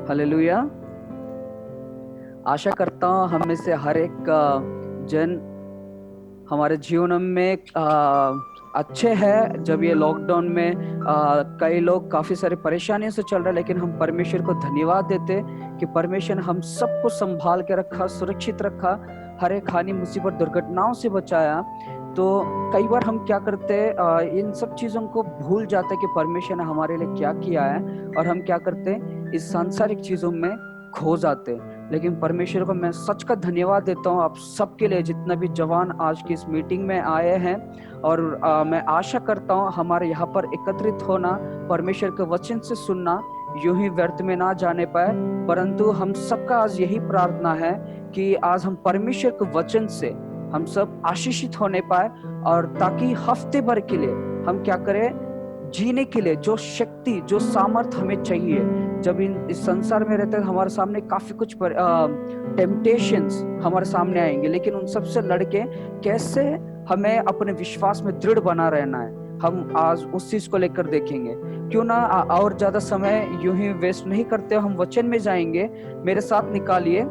Hallelujah. आशा करता हूँ हम में से हर एक जन हमारे जीवन में अच्छे हैं। जब ये लॉकडाउन में कई लोग काफी सारी परेशानियों से चल रहे हैं, लेकिन हम परमेश्वर को धन्यवाद देते कि परमेश्वर ने हम सबको संभाल के रखा, सुरक्षित रखा, हर एक हानि मुसीबत दुर्घटनाओं से बचाया। तो कई बार हम क्या करते हैं, इन सब चीजों को भूल जाते कि परमेश्वर ने हमारे लिए क्या किया है, और हम क्या करते हैं, इस सांसारिक चीजों में खो जाते हैं। लेकिन परमेश्वर को मैं सच का धन्यवाद देता हूँ आप सबके लिए, जितना भी जवान आज की इस मीटिंग में आए हैं। और मैं आशा करता हूँ हमारे यहाँ पर एकत्रित होना, परमेश्वर के वचन से सुनना यूं ही व्यर्थ में ना जाने पाए, परंतु हम सबका आज यही प्रार्थना है कि आज हम परमेश्वर के वचन से हम सब आशीषित होने पाए, और ताकि हफ्ते भर के लिए हम क्या करें, जीने के लिए जो शक्ति, जो सामर्थ हमें चाहिए। जब इस संसार में रहते हैं हमारे सामने काफी कुछ टेम्पटेशंस हमारे सामने आएंगे, लेकिन उन सब से लड़के कैसे हमें अपने विश्वास में दृढ़ बना रहना है, हम आज उस चीज को लेकर देखेंगे। क्यों ना और ज्यादा समय यूं ही वेस्ट नहीं करते, हम वचन में जाएंगे। मेरे साथ निकालिए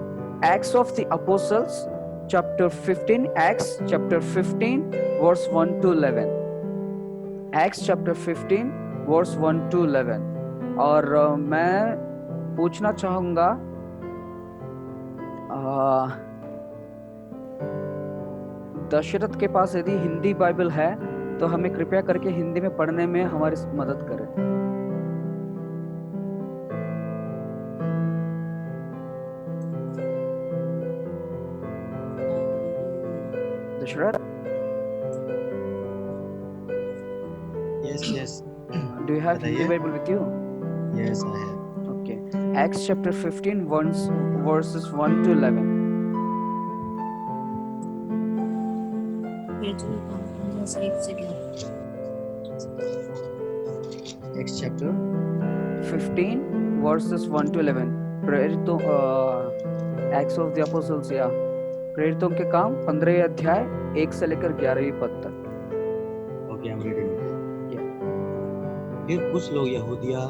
Acts of the Apostles chapter 15, Acts chapter 15 verse 1 to 11। Acts chapter 15 verse 1 to 11। और मैं पूछना चाहूंगा, दशरथ के पास यदि हिंदी बाइबल है तो हमें कृपया करके हिंदी में पढ़ने में हमारी मदद करें। Dasharath, Yes. do you have Hindi Bible with you? Yes, I have. Okay. Acts chapter 15 verses 1 to 11. Acts chapter 15 verses 1 to 11। प्रेरितों एक्ट्स ऑफ द अपोस्टल्स या प्रेरितों के काम 15 अध्याय 1 से लेकर 11वीं पद तक। Okay, I'm reading it. फिर कुछ लोग यहूदिया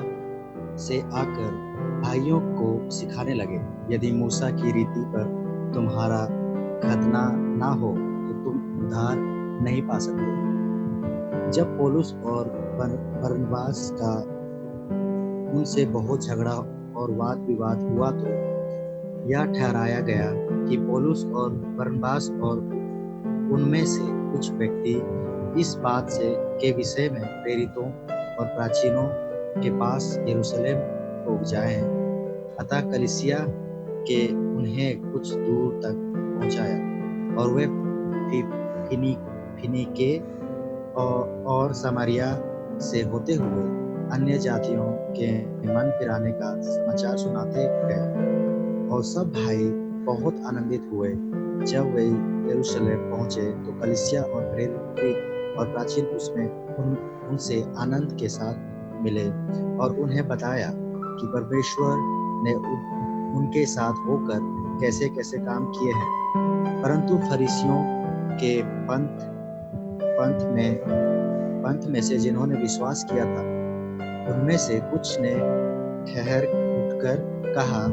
से आकर भाइयों को सिखाने लगे, यदि मूसा की रीति पर तुम्हारा खतना ना हो तो तुम उद्धार नहीं पा सकते। जब पौलुस और बरनबास का उनसे बहुत झगड़ा और वाद विवाद हुआ तो यह ठहराया गया कि पौलुस और बरनबास और उनमें से कुछ व्यक्ति इस बात से के विषय में प्रेरितों और प्राचीनों के पास यरूशलेम को जाएं। अतः कलीसिया के उन्हें कुछ दूर तक पहुंचाया, और वे फिनीके और समारिया से होते हुए अन्य जातियों के मन फिराने का समाचार सुनाते गए। और सब भाई बहुत आनंदित हुए जब वे यरूशलेम पहुंचे तो कलीसिया और प्रेरित और प्राचीन उसमें उनसे आनंद के साथ मिले और उन्हें बताया कि परमेश्वर ने उनके साथ होकर कैसे कैसे काम किए हैं। परंतु फरीसियों के पंथ में से जिन्होंने विश्वास किया था, उनमें से कुछ ने ठहर उठकर कहा,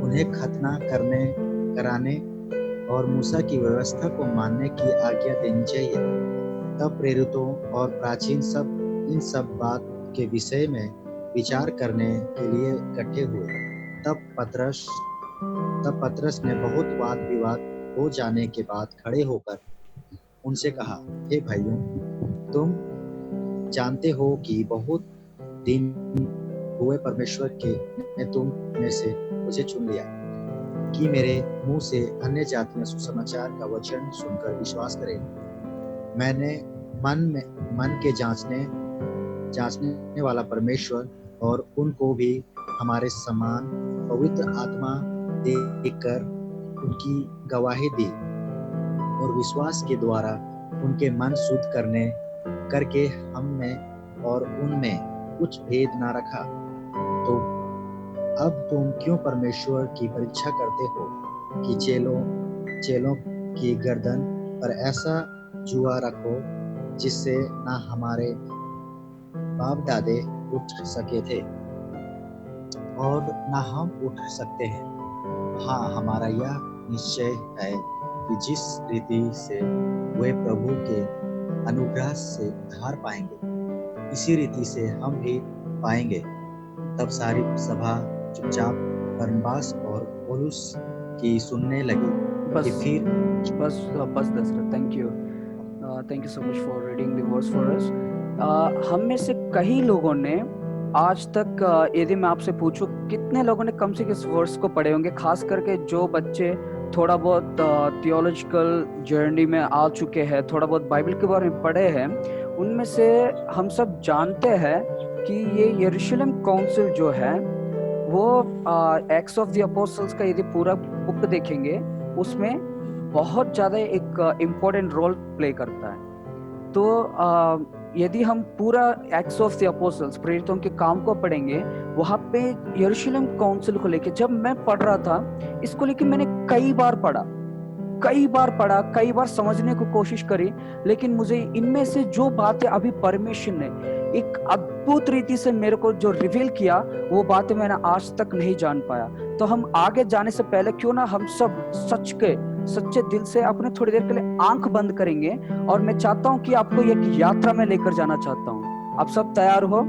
उन्हें खतना कराने और मूसा की व्यवस्था को मानने की आज्ञा देनी चाहिए। तब प्रेरितों और प्राचीन इन सब बात के विषय में विचार करने के लिए इकट्ठे हुए। तब पतरस ने बहुत वाद विवाद हो जाने के बाद खड़े होकर उनसे कहा, हे भाइयों, तुम जानते हो कि बहुत दिन हुए परमेश्वर ने तुम में से मुझे चुन लिया कि मेरे मुंह से अन्य जातियां सुसमाचार का वचन सुनकर विश्वास करें। मैंने मन के जांचने वाला परमेश्वर और उनको भी हमारे समान पवित्र आत्मा देकर उनकी गवाही दी, और विश्वास के द्वारा उनके मन शुद्ध करके हम में और उनमें कुछ भेद ना रखा। तो अब तुम क्यों परमेश्वर की परीक्षा करते हो कि चेलों की गर्दन पर ऐसा जुआ रखो जिससे ना हमारे बाप दादे उठ सके थे। और ना हम उठ सकते हैं। हाँ, हमारा यह निश्चय है कि जिस रीति से वे प्रभु के अनुग्रह से उद्धार पाएंगे, इसी रीति से हम भी पाएंगे। तब सारी सभा चुपचाप बरनबास और पौलुस की सुनने लगी बस कि फिर बस Dasharath, thank you so much for reading the words for us. हम में से कई लोगों ने आज तक, यदि मैं आपसे पूछूं, कितने लोगों ने कम से कम इस वर्ड्स को पढ़े होंगे? खास करके जो बच्चे थोड़ा बहुत थियोलॉजिकल जर्नी में आ चुके हैं, थोड़ा बहुत बाइबल के बारे में पढ़े हैं, उनमें से हम सब जानते हैं कि ये यरूशलेम काउंसिल जो है वो एक्ट्स ऑफ द अपोस्टल्स का यदि पूरा बुक देखेंगे, उसमें बहुत ज्यादा एक इम्पोर्टेंट रोल प्ले करता है। तो यदि हम पूरा एक्ट्स ऑफ द अपोस्टल्स, प्रेरितों के काम को पढ़ेंगे, वहां पे यरूशलेम काउंसिल को लेके, जब मैं पढ़ रहा था इसको लेके, मैंने कई बार पढ़ा, कई बार समझने को कोशिश करी, लेकिन मुझे इनमें से जो बातें अभी परमेश्वर ने एक अद्भुत रीति से मेरे को जो रिवील किया, वो बातें मैंने आज तक नहीं जान पाया। तो हम आगे जाने से पहले क्यों ना हम सब सच्चे दिल से अपने थोड़ी देर के लिए आंख बंद करेंगे, और मैं चाहता हूं कि आपको एक यात्रा में लेकर जाना चाहता हूं। आप सब तैयार हो?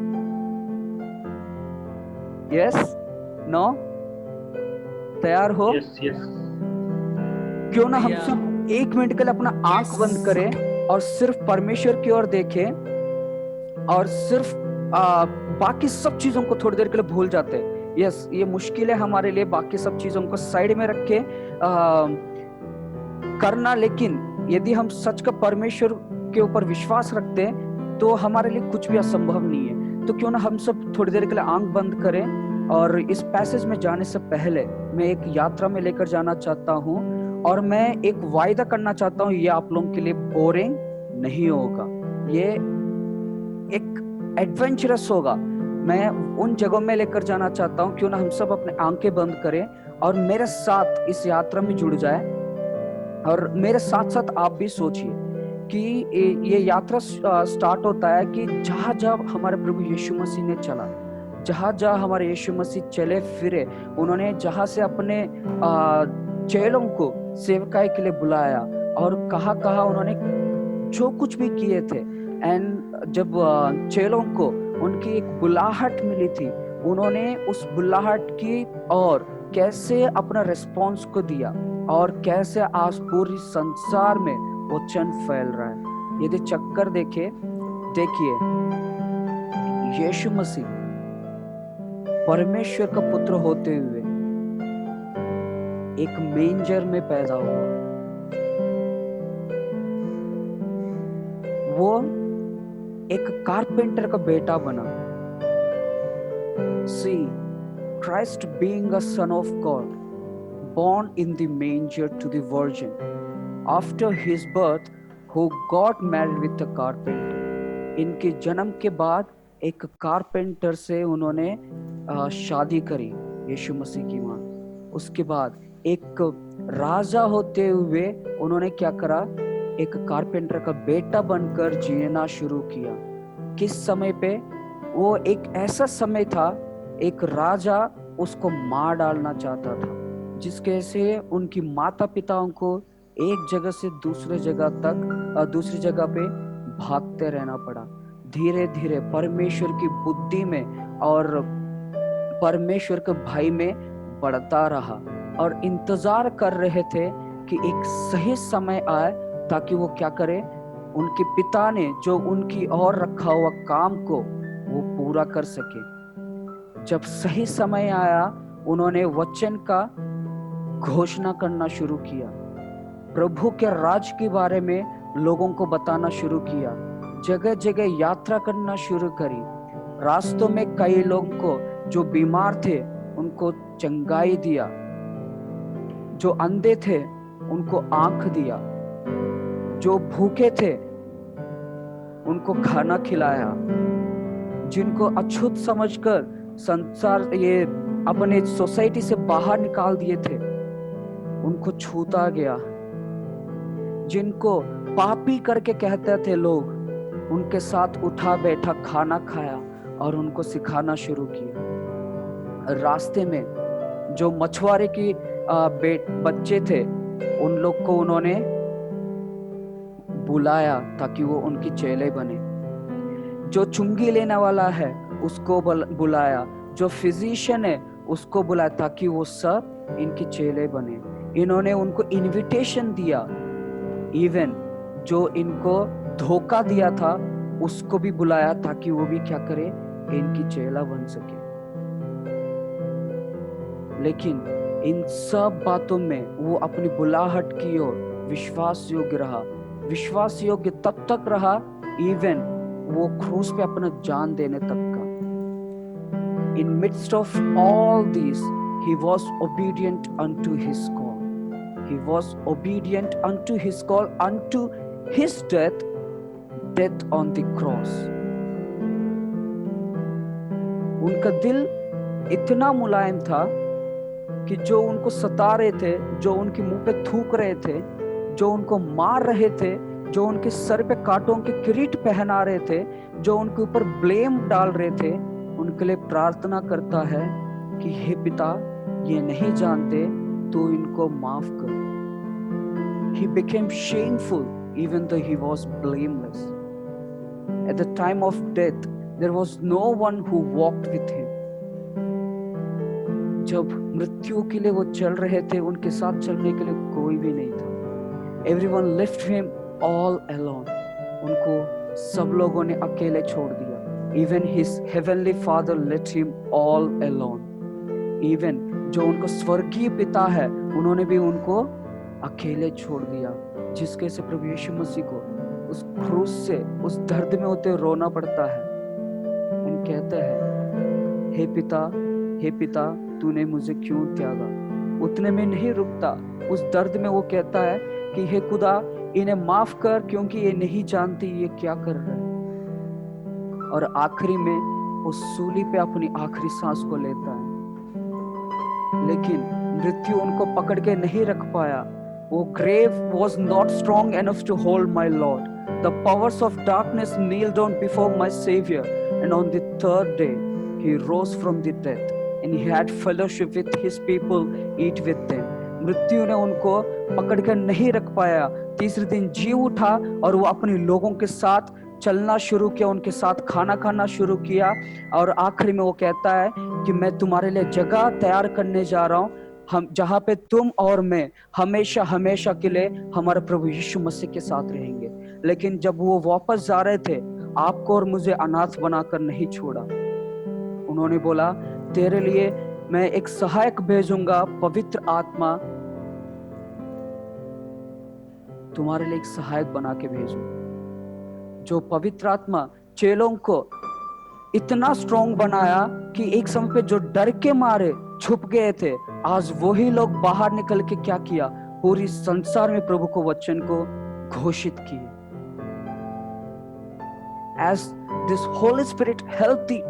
यस? नो? तैयार हो? Yes yes. क्यों ना हम सब 1 मिनट के लिए अपना आंख बंद करें और सिर्फ परमेश्वर की ओर देखें, और सिर्फ बाकी सब चीजों को थोड़ी देर के लिए भूल जाते हैं। यस, ये मुश्किल है हमारे लिए बाकी सब चीजों को साइड में रख के करना, लेकिन यदि हम सच का परमेश्वर के ऊपर विश्वास रखते हैं तो हमारे लिए कुछ भी असंभव नहीं है। तो क्यों ना हम सब थोड़ी देर के लिए आंख बंद करें, और इस पैसेज में जाने से पहले मैं एक यात्रा में लेकर जाना चाहता हूं, और मैं एक वायदा करना चाहता हूं, ये आप लोगों के लिए बोरिंग नहीं होगा, ये एक एडवेंचरस होगा। मैं उन जगहों में लेकर जाना चाहता हूं, क्यों ना हम सब अपने आंखें बंद करें और मेरे साथ इस यात्रा में जुड़ जाए, और मेरे साथ साथ आप भी सोचिए कि ये यात्रा स्टार्ट होता है कि जहां जहां हमारे प्रभु यीशु मसीह ने चला, जहां जहां हमारे यीशु मसीह चले फिरे, उन्होंने जहां से अपने चेलों को सेवकाई के लिए बुलाया, और कहाँ कहाँ उन्होंने जो कुछ भी किए थे, एंड जब चेलों को उनकी एक बुलाहट मिली थी, उन्होंने उस बुलाहट की और कैसे अपना रिस्पॉन्स को दिया, और कैसे आज पूरी संसार में वचन फैल रहा है। यदि चक्कर देखिए यीशु मसीह परमेश्वर का पुत्र होते हुए एक मेंजर में पैदा हुआ। वो एक कारपेंटर का बेटा बना। See, Christ being a son of God, born in the manger to the virgin, after his birth, who got married with a carpenter. इनके जन्म के बाद एक कारपेंटर से उन्होंने शादी करी, यीशु मसीह की मां। उसके बाद एक राजा होते हुए उन्होंने क्या करा, एक कारपेंटर का बेटा बनकर जीना शुरू किया। किस समय पे? वो एक ऐसा समय था, एक राजा उसको मार डालना चाहता था, जिसके से उनकी माता पिताओं को एक जगह से दूसरी जगह पे भागते रहना पड़ा। धीरे धीरे परमेश्वर की बुद्धि में और परमेश्वर के भाई में बढ़ता रहा, और इंतजार कर रहे थे कि एक सही समय आए ताकि वो क्या करे, उनके पिता ने जो उनकी ओर रखा हुआ काम को वो पूरा कर सके। जब सही समय आया, उन्होंने वचन का घोषणा करना शुरू किया, प्रभु के राज के बारे में लोगों को बताना शुरू किया, जगह जगह यात्रा करना शुरू करी। रास्तों में कई लोगों को जो बीमार थे उनको चंगाई दिया, जो अंधे थे उनको आंख दिया, जो भूखे थे उनको खाना खिलाया, जिनको अछूत समझकर संसार ये अपने सोसाइटी से बाहर निकाल दिए थे उनको छूता गया, जिनको पापी करके कहते थे लोग, उनके साथ उठा बैठा खाना खाया और उनको सिखाना शुरू किया। रास्ते में जो मछुआरे की बच्चे थे, उन लोग को उन्होंने बुलाया ताकि वो उनकी चेले बने। जो चुंगी लेने वाला है उसको बुलाया, जो फिजिशियन है उसको बुलाया ताकि वो सब इनकी चेले बने। इन्होंने उनको इनविटेशन दिया। इवन जो इनको धोखा दिया था उसको भी बुलाया ताकि वो भी क्या करे, इनकी चेला बन सके। लेकिन इन सब बातों में वो अपनी बुलाहट की ओर विश्वास योग्य रहा। विश्वास योग्य तब तक रहा इवन वो क्रूस पे अपना जान देने तक का। In midst of all these, he was obedient unto his call. He was obedient unto his call, unto his death on the cross. उनका दिल इतना मुलायम था कि जो उनको सता रहे थे, जो उनके मुंह पे थूक रहे थे, जो उनको मार रहे थे, जो उनके सर पे कांटों के किरीट पहना रहे थे, जो उनके ऊपर ब्लेम डाल रहे थे, उनके लिए प्रार्थना करता है कि हे पिता, ये नहीं जानते, तो इनको माफ कर। He became shameful even though he was blameless. At the time of death, there was no one who walked with him. जब मृत्यु के लिए वो चल रहे थे, उनके साथ चलने के लिए कोई भी नहीं था। Everyone left him all alone. उनको सब लोगों ने अकेले छोड़ दिया। Even his heavenly Father let him all alone. Even जो उनको स्वर्गीय पिता है, उन्होंने भी उनको अकेले छोड़ दिया। जिसके से प्रभु यीशु मसीह को उस क्रूस से, उस दर्द में होते रोना पड़ता है। उन कहते हैं, हे पिता, तूने मुझे क्यों त्यागा? उतने में नहीं रुकता, उस दर्द में वो कहता है कि हे खुदा, इन्हें माफ कर, क्योंकि ये नहीं जानती ये क्या कर रहे हैं। और आखिरी में वो सूली पे अपनी आखिरी सांस को लेता है। लेकिन मृत्यु उनको पकड़ के नहीं रख पाया। वो grave was not strong enough to hold my Lord. The powers of darkness kneeled down before my Savior, and on the third day he rose from the dead, and he had fellowship with his people, eat with them. मृत्यु ने उनको पकड़ कर नहीं रख पाया। तीसरे दिन जी उठा और वो अपने लोगों के साथ चलना शुरू किया, उनके साथ खाना खाना शुरू किया। और आखिरी में वो कहता है कि मैं तुम्हारे लिए जगह तैयार करने जा रहा हूँ, हम जहाँ पे तुम और मैं हमेशा हमेशा के लिए हमारे प्रभु यीशु मसीह के साथ रहेंगे। लेकिन जब वो वापस जा रहे थे, आपको और मुझे अनाथ बनाकर नहीं छोड़ा। उन्होंने बोला, तेरे लिए मैं एक सहायक भेजूंगा, पवित्र आत्मा तुम्हारे लिए एक सहायक बना के भेजूंगा। जो पवित्र आत्मा चेलों को इतना स्ट्रॉन्ग बनाया कि एक समय पे जो डर के मारे छुप गए थे, आज वही लोग बाहर निकल के क्या किया, पूरी संसार में प्रभु को वचन को घोषित किए। As this Holy Spirit helped the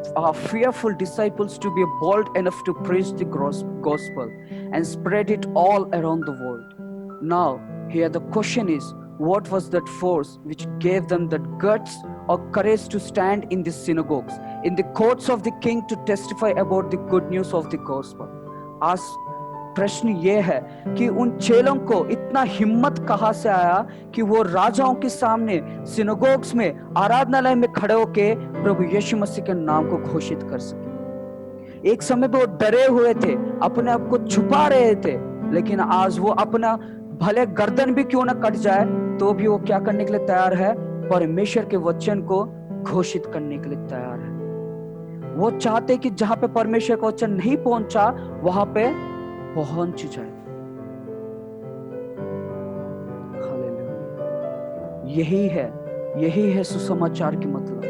fearful disciples to be bold enough to preach the gospel and spread it all around the world. Now, here the question is, what was that force which gave them that guts or courage to stand in the synagogues, in the courts of the king, to testify about the good news of the gospel? आज प्रश्न ये है कि उन चेलों को इतना हिम्मत कहां से आया कि वो राजाओं के सामने सिनेगोग्स में, आराधनालय में खड़े होके प्रभु यीशु मसीह के नाम को घोषित कर सके। एक समय पे वो डरे हुए थे, अपने आप को छुपा रहे थे, लेकिन आज वो अपना भले गर्दन भी क्यों ना कट जाए तो भी वो क्या करने के लिए तैयार है, परमेश्वर के वचन को घोषित करने के लिए तैयार है। वो चाहते कि जहां पे परमेश्वर का वचन नहीं पहुंचा, वहां पे पहुंच जाए। यही है सुसमाचार की मतलब,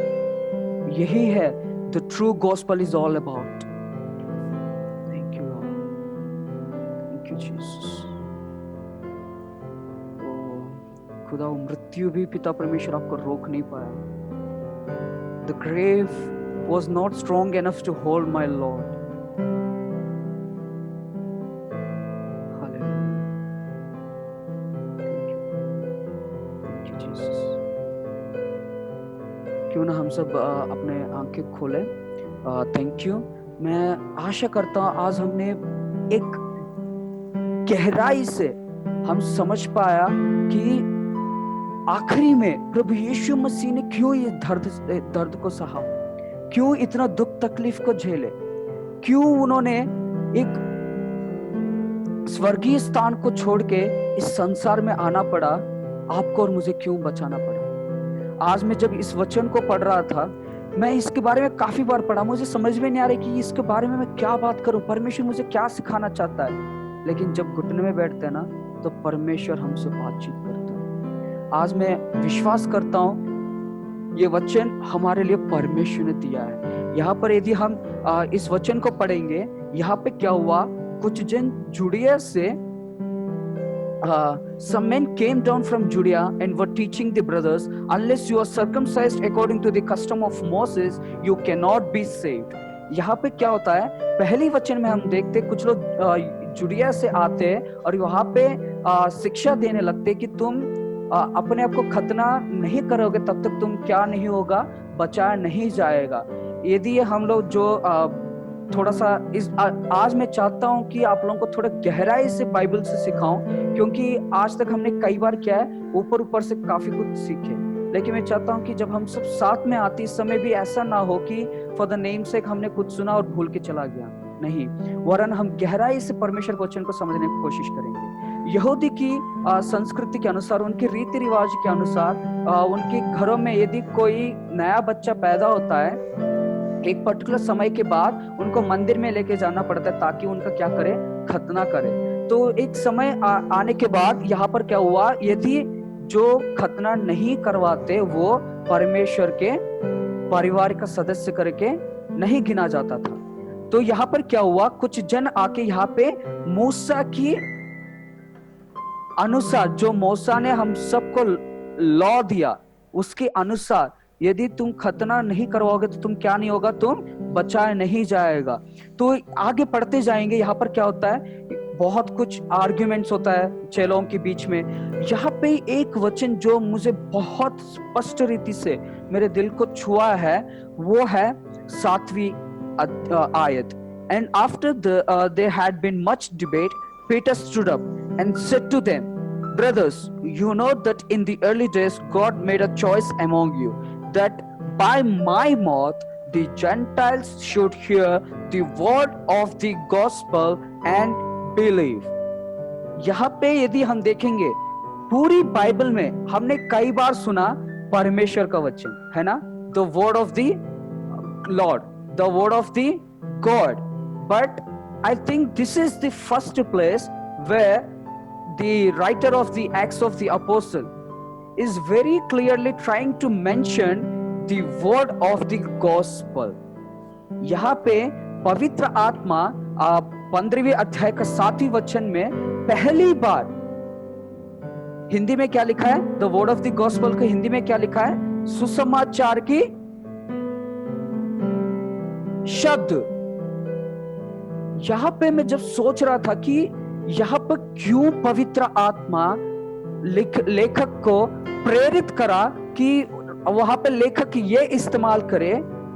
यही है the true gospel is all about. Thank you Lord, thank you Jesus. खुदा, मृत्यु भी पिता परमेश्वर आपको रोक नहीं पाया। The grave was not strong enough to hold my Lord. क्यों ना हम सब अपने आंखें खोलें। Thank you. मैं आशा करता हूँ आज हमने एक गहराई से हम समझ पाया कि आखिरी में प्रभु यीशु मसीह ने क्यों ये दर्द को सहा, क्यों इतना दुख तकलीफ को झेले, क्यों उन्होंने एक स्वर्गीय स्थान को छोड़ के इस संसार में आना पड़ा, आपको और मुझे क्यों बचाना पड़ा। आज मैं जब इस वचन को पढ़ रहा था, मैं इसके बारे में काफी बार पढ़ा, मुझे समझ में नहीं आ रही कि इसके बारे में मैं क्या बात करूं, परमेश्वर मुझे क्या सिखाना चाहता है। लेकिन जब घुटने में बैठते हैं ना, तो परमेश्वर हमसे बातचीत करता है। आज मैं विश्वास करता हूं ये वचन हमारे लिए परमेश्वर ने दिया है। यहाँ पर यदि हम इस वचन को पढ़ेंगे, यहाँ पे क्या हुआ, कुछ जन जुड़िया से some men came down from Judea and were teaching the brothers, unless you are circumcised according to the custom of Moses, you cannot be saved. यहाँ पे क्या होता है, पहली वचन में हम देखते कुछ लोग जुड़िया से आते हैं और वहां पे शिक्षा देने लगते कि तुम अपने आप को खतना नहीं करोगे तब तक तुम क्या नहीं होगा, बचाया नहीं जाएगा। यदि हम लोग जो थोड़ा सा आज मैं चाहता हूं कि आप लोगों को थोड़ा गहराई से बाइबल से सिखाऊं, क्योंकि आज तक हमने कई बार क्या है ऊपर ऊपर से काफी कुछ सीखे, लेकिन मैं चाहता हूं कि जब हम सब साथ में आते इस समय भी ऐसा ना हो कि फॉर द नेम सेक हमने कुछ सुना और भूल के चला गया, नहीं, वरन हम गहराई से परमेश्वर के वचन को समझने की कोशिश करेंगे। यहूदी की संस्कृति के अनुसार, उनके रीति रिवाज के अनुसार, उनके घरों में यदि कोई नया बच्चा पैदा होता है, एक पर्टिकुलर समय के बाद उनको मंदिर में लेके जाना पड़ता है ताकि उनका क्या करे, खतना करे। तो एक समय आने के बाद यहाँ पर क्या हुआ, यदि जो खतना नहीं करवाते वो परमेश्वर के परिवार का सदस्य करके नहीं गिना जाता था। तो यहाँ पर क्या हुआ, कुछ जन आके यहाँ पे मूसा की अनुसार, जो मूसा ने हम सबको लॉ दिया उसके अनुसार, यदि तुम खतना नहीं करवाओगे तो तुम क्या नहीं होगा, तुम बचाया नहीं जाएगा। तो आगे पढ़ते जाएंगे, यहाँ पर क्या होता है, बहुत कुछ आर्ग्यूमेंट्स होता है चेलों के बीच में। यहाँ पे एक वचन जो मुझे बहुत स्पष्ट रीति से मेरे दिल को छुआ है, वो है 7वीं आयत। And after there had been much debate, Peter stood up and said to them, brothers, you know that in the early days God made a choice among you, that by my mouth the Gentiles should hear the word of the gospel and believe. यहाँ पे यदि हम देखेंगे, पूरी Bible में हमने कई बार सुना परमेश्वर का वचन, है ना, the word of the Lord, the word of the God. But I think this is the first place where the writer of the Acts of the Apostle is very clearly trying to mention the word of the gospel. यहाँ पे पवित्र आत्मा 15वें अध्याय का 7वें वचन में पहली बार, हिंदी में क्या लिखा है, the word of the gospel के हिंदी में क्या लिखा है, सुसमाचार की शब्द। यहाँ पे मैं जब सोच रहा था कि यहाँ पर क्यों पवित्र आत्मा लेखक को प्रेरित करा कि वहां पे लेखक ये इस्तेमाल करे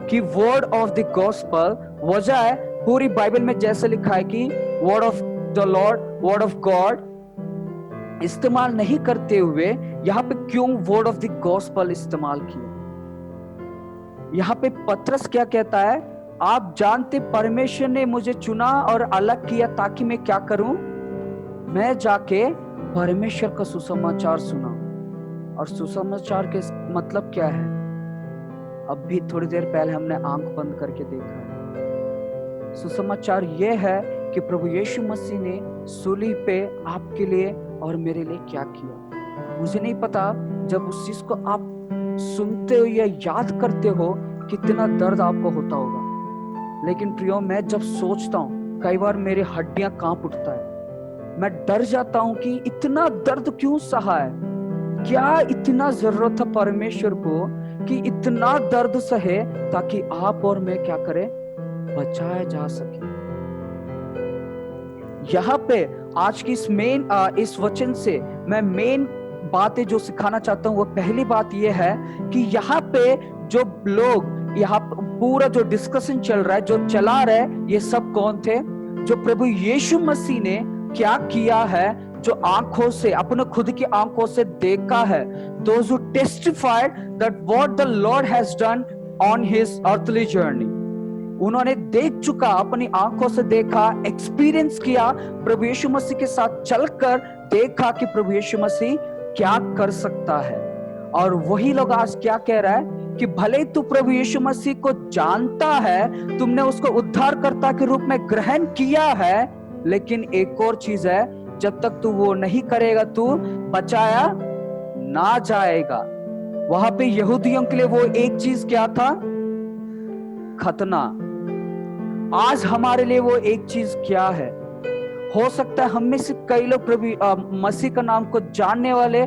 कि वर्ड ऑफ द गॉस्पेल, वजह है पूरी बाइबल में जैसे लिखा है कि word of the Lord, word of God इस्तेमाल नहीं करते हुए यहाँ पे क्यों वर्ड ऑफ द गॉस्पेल इस्तेमाल किया। यहाँ पे पतरस क्या कहता है, आप जानते परमेश्वर ने मुझे चुना और अलग किया ताकि मैं क्या करूं, मैं जाके परमेश्वर का सुसमाचार सुना। और सुसमाचार के मतलब क्या है, अब भी थोड़ी देर पहले हमने आंख बंद करके देखा है। सुसमाचार यह है कि प्रभु यीशु मसीह ने सूली पे आपके लिए और मेरे लिए क्या किया। मुझे नहीं पता जब उस चीज को आप सुनते हो या याद करते हो कितना दर्द आपको होता होगा, लेकिन प्रियो मैं जब सोचता हूँ कई बार मेरी हड्डियां कांप उठता है, मैं डर जाता हूँ कि इतना दर्द क्यों सहा है, क्या इतना जरूरत था परमेश्वर को कि इतना दर्द सहे ताकि आप और मैं क्या करें, बचाया जा सके। यहाँ पे आज की इस वचन से मैं मेन बातें जो सिखाना चाहता हूँ, वो पहली बात ये है कि यहाँ पे जो लोग यहाँ पूरा जो डिस्कशन चल रहा है, जो चला रहा है, ये सब कौन थे? जो प्रभु यीशु मसीह ने क्या किया है, जो आंखों से, अपने खुद की आंखों से देखा है. Those who testified that what the Lord has done on his earthly journey. उन्होंने देख चुका, अपनी आंखों से देखा, एक्सपीरियंस किया, प्रभु यीशु मसीह के साथ चलकर देखा कि प्रभु यीशु मसीह क्या कर सकता है. और वही लोग आज क्या कह रहा है कि भले तू प्रभु यीशु मसीह को जानता है, तुमने उसको उद्धारकर्ता के रूप में ग्रहण किया है, लेकिन एक और चीज है, जब तक तू वो नहीं करेगा तू बचाया ना जाएगा. वहां पे यहूदियों के लिए वो एक चीज क्या था? खतना. आज हमारे लिए वो एक चीज क्या है? हो सकता है हम में से कई लोग प्रभु मसीह का नाम को जानने वाले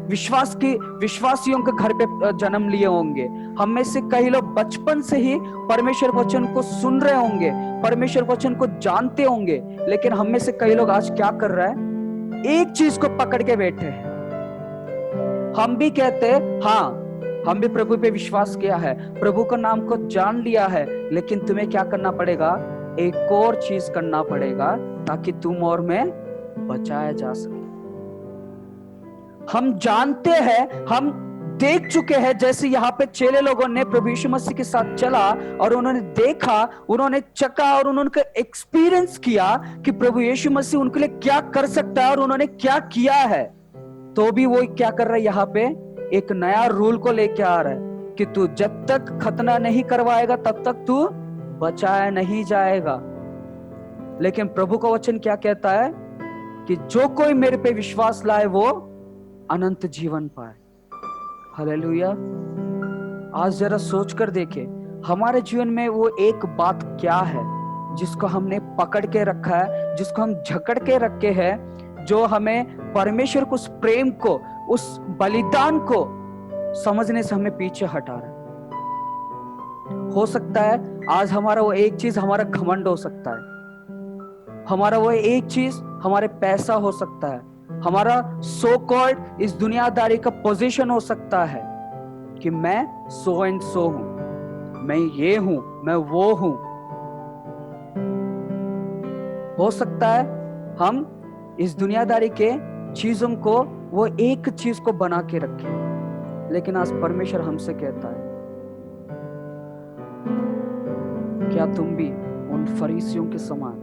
विश्वासियों के घर पे जन्म लिए होंगे. हम में से कई लोग बचपन से ही परमेश्वर वचन को सुन रहे होंगे, परमेश्वर वचन को जानते होंगे, लेकिन हम में से कई लोग आज क्या कर रहे हैं? एक चीज को पकड़ के बैठे हैं. हम भी कहते हैं हाँ, हम भी प्रभु पे विश्वास किया है, प्रभु का नाम को जान लिया है, लेकिन तुम्हें क्या करना पड़ेगा? एक और चीज करना पड़ेगा ताकि तुम और मैं बचाया जा सके. हम जानते हैं, हम देख चुके हैं, जैसे यहाँ पे चेले लोगों ने प्रभु यीशु मसीह के साथ चला और उन्होंने देखा, उन्होंने चखा और उन्होंने एक्सपीरियंस किया कि प्रभु यीशु मसीह उनके लिए क्या कर सकता है और उन्होंने क्या किया है. तो भी वो क्या कर रहा है? यहाँ पे एक नया रूल को लेके आ रहा है कि तू जब तक खतना नहीं करवाएगा तब तक तू बचाया नहीं जाएगा. लेकिन प्रभु का वचन क्या कहता है कि जो कोई मेरे पे विश्वास लाए वो अनंत जीवन पाए. हालेलुया. आज जरा सोच कर देखे, हमारे जीवन में वो एक बात क्या है जिसको हमने पकड़ के रखा है, जिसको हम जकड़ के रखे हैं, जो हमें परमेश्वर को, उस प्रेम को, उस बलिदान को समझने से हमें पीछे हटा रहा है. हो सकता है आज हमारा वो एक चीज हमारा घमंड हो सकता है, हमारा वो एक चीज हमारे पैसा हो सकता है, हमारा सो कॉल्ड इस दुनियादारी का पोजीशन हो सकता है कि मैं सो एंड सो हूं, मैं ये हूं, मैं वो हूं. हो सकता है हम इस दुनियादारी के चीजों को, वो एक चीज को बना के रखें, लेकिन आज परमेश्वर हमसे कहता है, क्या तुम भी उन फरीसियों के समान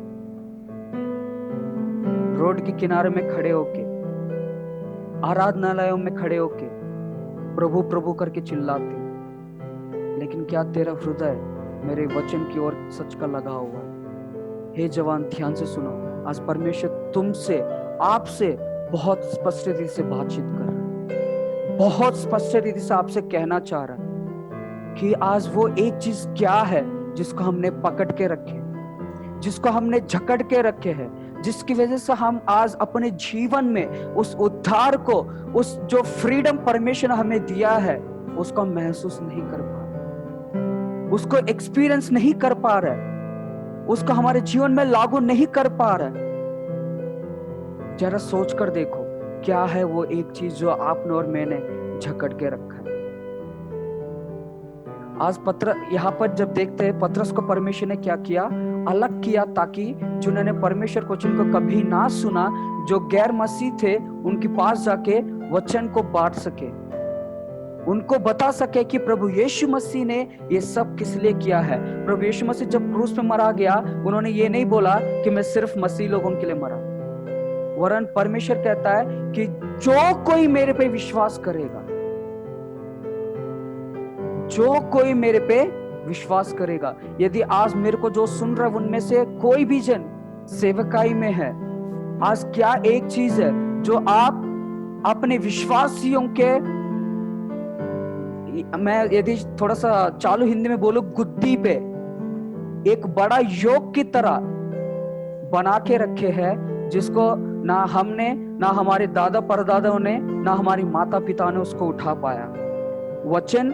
रोड के किनारे में खड़े होके, आराधनालयों में खड़े होके प्रभु प्रभु करके चिल्लाते, लेकिन क्या तेरा हृदय मेरे वचन की ओर सच का लगा हुआ है? हे जवान, ध्यान से सुनो, आज परमेश्वर तुमसे, आपसे बहुत स्पष्ट रीति से बातचीत कर रहा है, बहुत स्पष्ट रीति से आपसे कहना चाह रहा है कि आज वो एक चीज क्या है जिसको हमने पकड़ के रखे, जिसको हमने जकड़ के रखे हैं, जिसकी वजह से हम आज अपने जीवन में उस उद्धार को, उस जो फ्रीडम परमेश्वर ने हमें दिया है, उसको महसूस नहीं कर पा रहे, उसको एक्सपीरियंस नहीं कर पा रहे, उसको हमारे जीवन में लागू नहीं कर पा रहे. जरा सोच कर देखो, क्या है वो एक चीज जो आपने और मैंने जकड़ के रखा है. आज यहाँ पर जब देखते हैं, पतरस को परमेश्वर ने क्या किया? अलग किया, ताकि जिन्होंने परमेश्वर वचन को कभी ना सुना, जो गैर मसीह थे, उनके पास जाके वचन को बांट सके, उनको बता सके कि प्रभु यीशु मसीह ने ये सब किस लिए किया है. प्रभु यीशु मसीह जब क्रूस पे मरा गया, उन्होंने ये नहीं बोला कि मैं सिर्फ मसीह लोगों के लिए मरा, वरन परमेश्वर कहता है कि जो कोई मेरे पे विश्वास करेगा, जो कोई मेरे पे विश्वास करेगा. यदि आज मेरे को जो सुन रहा है उनमें से कोई भी जन सेवकाई में है, आज क्या एक चीज है जो आप अपने विश्वासियों के, मैं यदि थोड़ा सा चालू हिंदी में बोलूं, गुद्दी पे एक बड़ा योग की तरह बना के रखे हैं, जिसको ना हमने, ना हमारे दादा परदादाओं ने, ना हमारी माता पिता ने उसको उठा पाया. वचन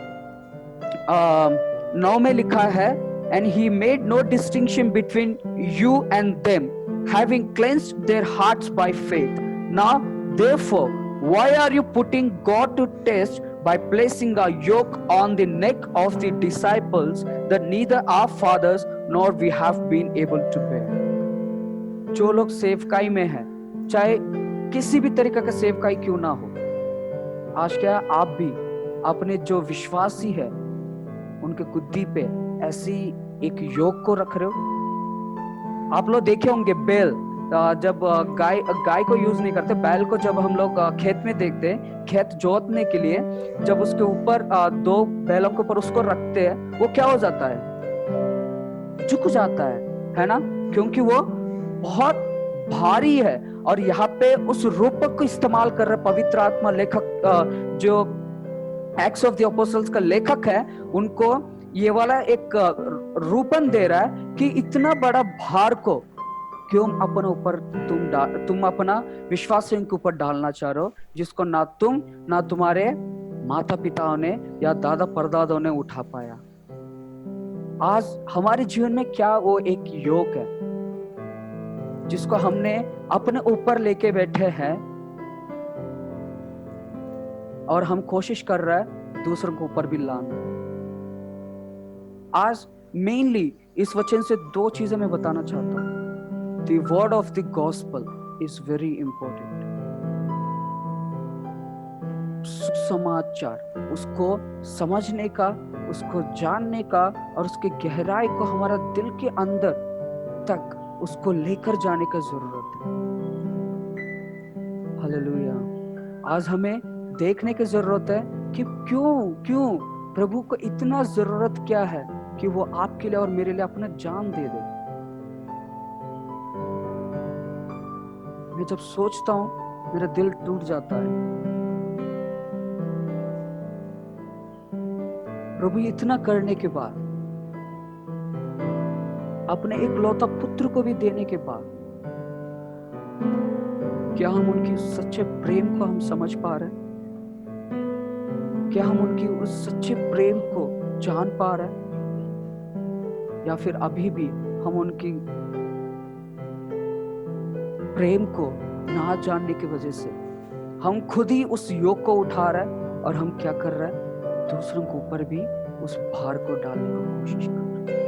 9 में लिखा है, and he made no distinction between you and them, having cleansed their hearts by faith. Now therefore why are you putting God to test? by placing a yoke on the neck of the disciples that neither our fathers nor we have been able to bear. जो लोग सेवकाई में हैं, चाहे किसी भी तरीके का सेवकाई क्यों ना हो, आज क्या आप भी अपने जो विश्वासी है उनके गुद्दी पे ऐसी एक योग को रख रहे हो? आप लोग देखे होंगे बैल, जब गाय को यूज नहीं करते, बैल को जब हम लोग खेत में देखते हैं, खेत जोतने के लिए जब उसके ऊपर दो बैलों के ऊपर उसको रखते हैं, वो क्या हो जाता है? झुक जाता है ना, क्योंकि वो बहुत भारी है। और यहाँ पे उस रूपक को इस्तेमाल कर रहे पवित्र आत्मा, लेखक जो एक्ट्स ऑफ द अपोस्टल्स का लेखक है, उनको ये वाला एक रूपन दे रहा है कि इतना बड़ा भार को क्यों अपने ऊपर तुम अपना विश्वास के ऊपर डालना चाह रहे हो, जिसको ना तुम ना तुम्हारे माता पिताओं ने या दादा परदादाओं ने उठा पाया। आज हमारे जीवन में क्या वो एक योग है जिसको हमने अपने ऊपर लेके बैठे हैं और हम कोशिश कर रहे हैं दूसरों के ऊपर भी लाना। आज मेनली इस वचन से दो चीजें मैं बताना चाहता हूं। The word of the gospel is very important. सुसमाचार, उसको समझने का, उसको जानने का और उसके गहराई को हमारा दिल के अंदर तक उसको लेकर जाने का जरूरत है। हालेलुया। आज हमें देखने की जरूरत है कि क्यों प्रभु को इतना जरूरत क्या है कि वो आपके लिए और मेरे लिए अपना जान दे दे। मैं जब सोचता हूं मेरा दिल टूट जाता है। प्रभु इतना करने के बाद, अपने इकलौता पुत्र को भी देने के बाद, क्या हम उनकी सच्चे प्रेम को हम समझ पा रहे हैं? क्या हम उनकी उस सच्चे प्रेम को जान पा रहे हैं, या फिर अभी भी हम उनकी प्रेम को ना जानने की वजह से हम खुद ही उस योग को उठा रहे हैं और हम क्या कर रहे हैं? दूसरों के ऊपर भी उस भार को डालने की कोशिश कर रहे हैं।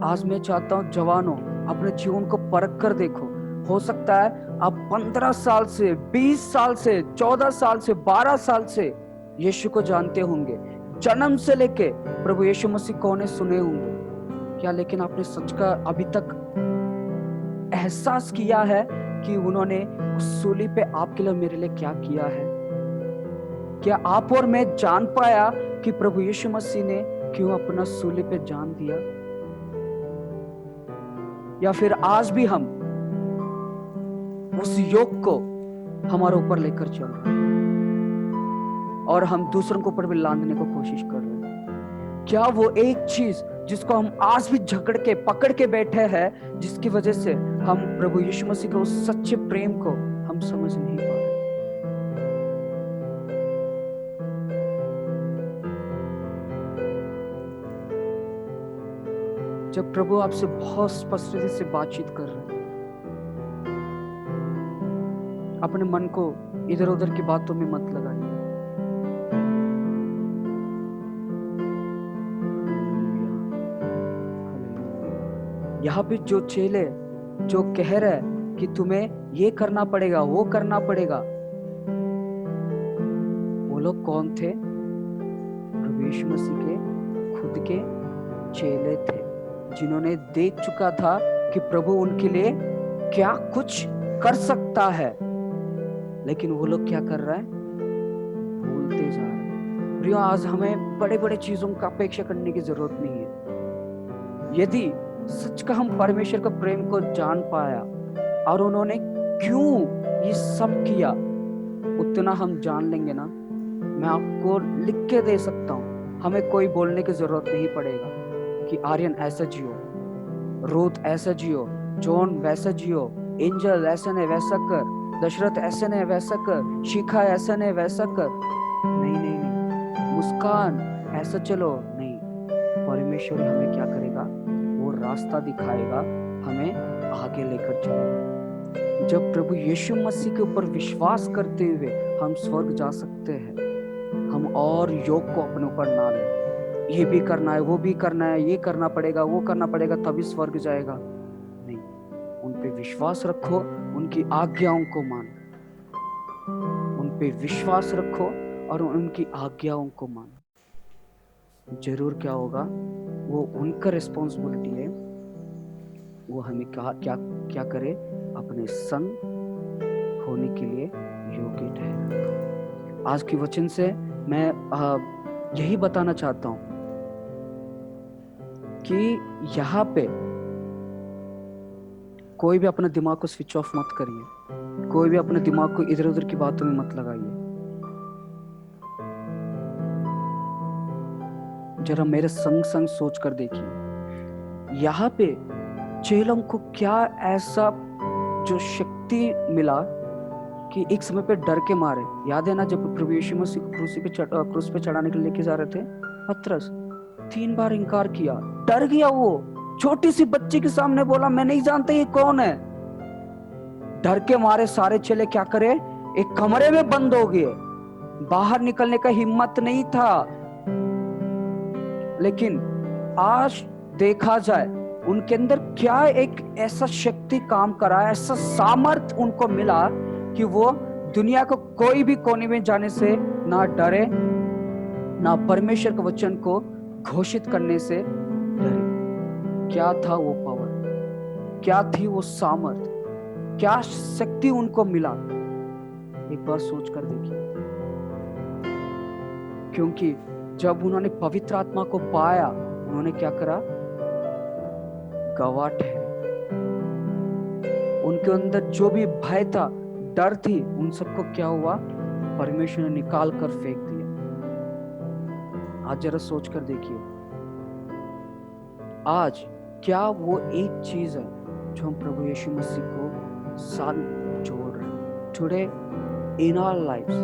आज मैं चाहता हूं जवानों, अपने जीवन को परख कर देखो। हो सकता है आप 15 साल से, 20 साल से, 14 साल से, 12 साल से यीशु को जानते होंगे, जन्म से लेके प्रभु यीशु मसीह को ने सुने होंगे क्या, लेकिन आपने सच का अभी तक एहसास किया है कि उन्होंने उस सूली पे आपके लिए मेरे लिए क्या किया है? क्या आप और मैं जान पाया कि प्रभु यीशु मसीह ने क्यों अपना सूली पे जान दिया? या फिर आज भी हम उस योग को हमारे ऊपर लेकर चल रहे हैं और हम दूसरों के ऊपर भी लादने को कोशिश कर रहे हैं? क्या वो एक चीज जिसको हम आज भी झगड़ के पकड़ के बैठे हैं, जिसकी वजह से हम प्रभु यीशु मसीह के उस सच्चे प्रेम को हम समझ नहीं पा रहे? जब प्रभु आपसे बहुत स्पष्टता से बातचीत कर रहे हैं, अपने मन को इधर उधर की बातों में मत लगाइए। यहाँ पे जो चेले जो कह रहे हैं कि तुम्हें ये करना पड़ेगा, वो करना पड़ेगा, वो लोग कौन थे? प्रभु यीशु मसीह के खुद के चेले थे, जिन्होंने देख चुका था कि प्रभु उनके लिए क्या कुछ कर सकता है, लेकिन वो लोग क्या कर रहे हैं? भूलते जा रहे हैं। प्रियो, आज हमें बड़े बड़े चीजों का अपेक्षा करने की जरूरत नहीं है। यदि सच का हम परमेश्वर का प्रेम को जान पाया और उन्होंने क्यों ये सब किया, उतना हम जान लेंगे ना, मैं आपको लिख के दे सकता हूँ। हमें कोई बोलने की जरूरत नहीं पड़ेगा कि आर्यन ऐसा जियो, रूथ ऐसा जियो, जॉन वैसा जियो, एंजल ऐसा नहीं वैसा कर, दशरथ ऐसा नहीं वैसा कर, शिखा ऐसा नहीं वैसा कर। नहीं नहीं नहीं, मुस्कान ऐसा चलो नहीं। परमेश्वर हमें क्या करेगा? वो रास्ता दिखाएगा, हमें आगे लेकर चलेगा। जब प्रभु यीशु मसीह के ऊपर विश्वास करते हुए हम स्वर्ग जा सकते हैं। हम और योग को अपने ऊपर ना लें, ये भी करना है, वो भी करना है, ये करना पड़ेगा, वो करना पड़ेगा तभी स्वर्ग जाएगा। नहीं, उन पे विश्वास रखो, उनकी आज्ञाओं को मानो, उन पे विश्वास रखो और उनकी आज्ञाओं को मानो। जरूर क्या होगा, वो उनका रिस्पॉन्सिबिलिटी है, वो हमें क्या क्या करे, अपने संग होने के लिए योग्य ठहराए। आज की वचन से मैं यही बताना चाहता हूं कि यहाँ पे कोई भी अपना दिमाग को स्विच ऑफ मत करिए, कोई भी अपने दिमाग को इधर उधर की बातों में मत लगाइए। जरा मेरे संग संग सोच कर देखिए, यहाँ पे चेलों को क्या ऐसा जो शक्ति मिला कि एक समय पे डर के मारे। याद है ना, जब प्रभु यीशु मसीह को क्रूस पे चढ़ाने के लिए लेके जा रहे थे, पतरस 3 बार इनकार किया, डर गया। वो छोटी सी बच्ची के सामने बोला, मैं नहीं जानता ये कौन है। डर के मारे सारे चेले क्या करे, एक कमरे में बंद हो गए, बाहर निकलने का हिम्मत नहीं था। लेकिन आज देखा जाए उनके अंदर क्या एक ऐसा शक्ति काम करा, ऐसा सामर्थ उनको मिला कि वो दुनिया को कोई भी कोने में जाने से ना डरे, ना परमेश्वर के वचन को घोषित करने से डरे। क्या था वो पावर, क्या थी वो सामर्थ, क्या शक्ति उनको मिला, एक बार सोच कर देखिए। क्योंकि जब उन्होंने पवित्र आत्मा को पाया, उन्होंने क्या करा, गवाह ठहरे। उनके अंदर जो भी भय था, डर थी, उन सबको क्या हुआ, परमेश्वर ने निकाल कर फेंक दिया। आज जरा सोच कर देखिए, आज क्या वो एक चीज है जो हम प्रभु यीशु मसीह को साथ जोड़ रहे हैं। Today in our lives,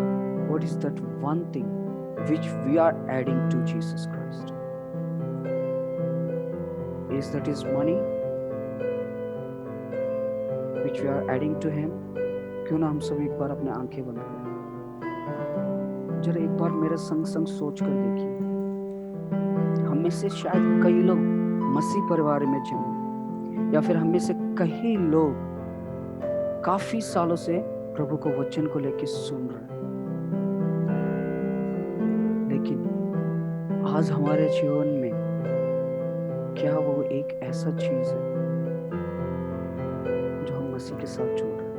what is that one thing which we are adding to Jesus Christ? Is that his money which we are adding to him? क्यों ना हम सब एक बार अपने आंखें बंद करें, जरा एक बार मेरे संग संग सोच कर देखिए। हम में से शायद कई लोग मसीह परिवार में जन्मे, या फिर हम में से कई लोग काफी सालों से प्रभु को वचन को लेकर सुन रहे हैं, लेकिन आज हमारे जीवन में क्या वो एक ऐसा चीज है जो हम मसीह के साथ जोड़ रहे हैं?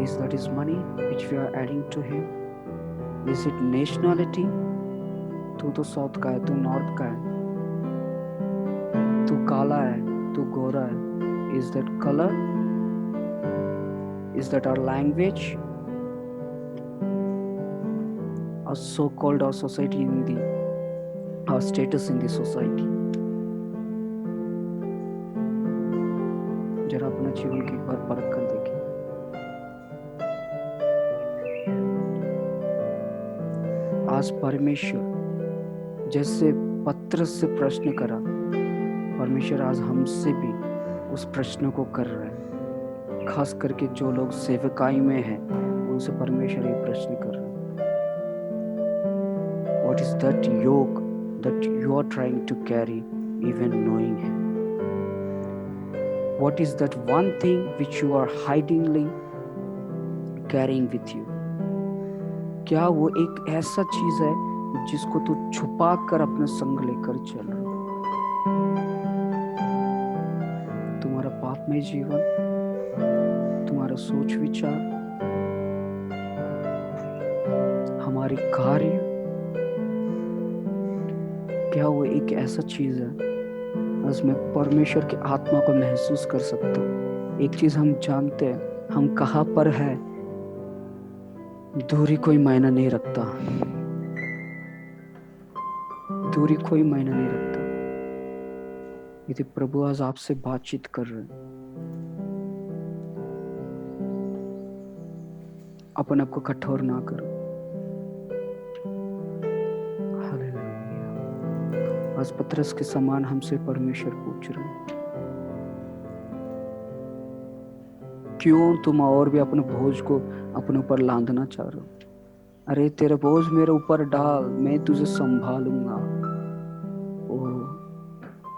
Is that his money which we are adding to him? Is it nationality? तू तो साउथ का है, तू नॉर्थ का है, तू काला है, तू गोरा है। Is that color? Is that our language? Our so-called our society in the our status in the society? जरा अपना जीवन की एक बार परख कर देखें। आज परमेश्वर जैसे पतरस से प्रश्न करा, परमेश्वर आज हमसे भी उस प्रश्न को कर रहे हैं। खास करके जो लोग सेवकाई में हैं, उनसे परमेश्वर ये प्रश्न कर रहे हैं, what is that yoke that you are trying to carry even knowing him? What is that one thing which you are hidingly carrying with you? क्या वो एक ऐसा चीज है जिसको तू छुपा कर अपने संग लेकर चल रहा है? तुम्हारा पापमय जीवन, तुम्हारा सोच विचार, हमारी कार्य, क्या वो एक ऐसा चीज है आज मैं परमेश्वर की आत्मा को महसूस कर सकता हूँ? एक चीज हम जानते हैं, हम कहाँ पर है, दूरी कोई मायना नहीं रखता, दूरी कोई मायना नहीं रखता। यदि प्रभु आज आपसे बातचीत कर रहे हैं, अपने आप को कठोर ना करो। हालेलुया। आज पतरस के समान हमसे परमेश्वर पूछ रहे हैं, क्यों तुम और भी अपने बोझ को अपने ऊपर लादना चाह रहे हो? अरे तेरा बोझ मेरे ऊपर डाल, मैं तुझे संभालूंगा। ओ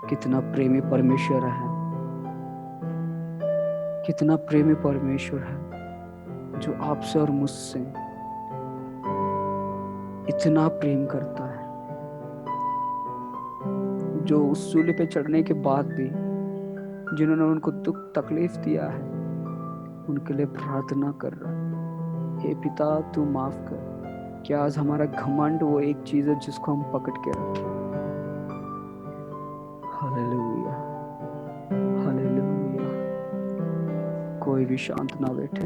कितना प्रेमी परमेश्वर है, कितना प्रेमी परमेश्वर है जो आपसे और मुझसे इतना प्रेम करता है, जो उस सूली पे चढ़ने के बाद भी जिन्होंने उनको दुख तकलीफ दिया है उनके लिए प्रार्थना कर रहा है, हे पिता तू माफ कर। क्या आज हमारा घमंड वो एक चीज है जिसको हम पकड़ के रखें? Hallelujah, hallelujah. कोई भी शांत ना बैठे।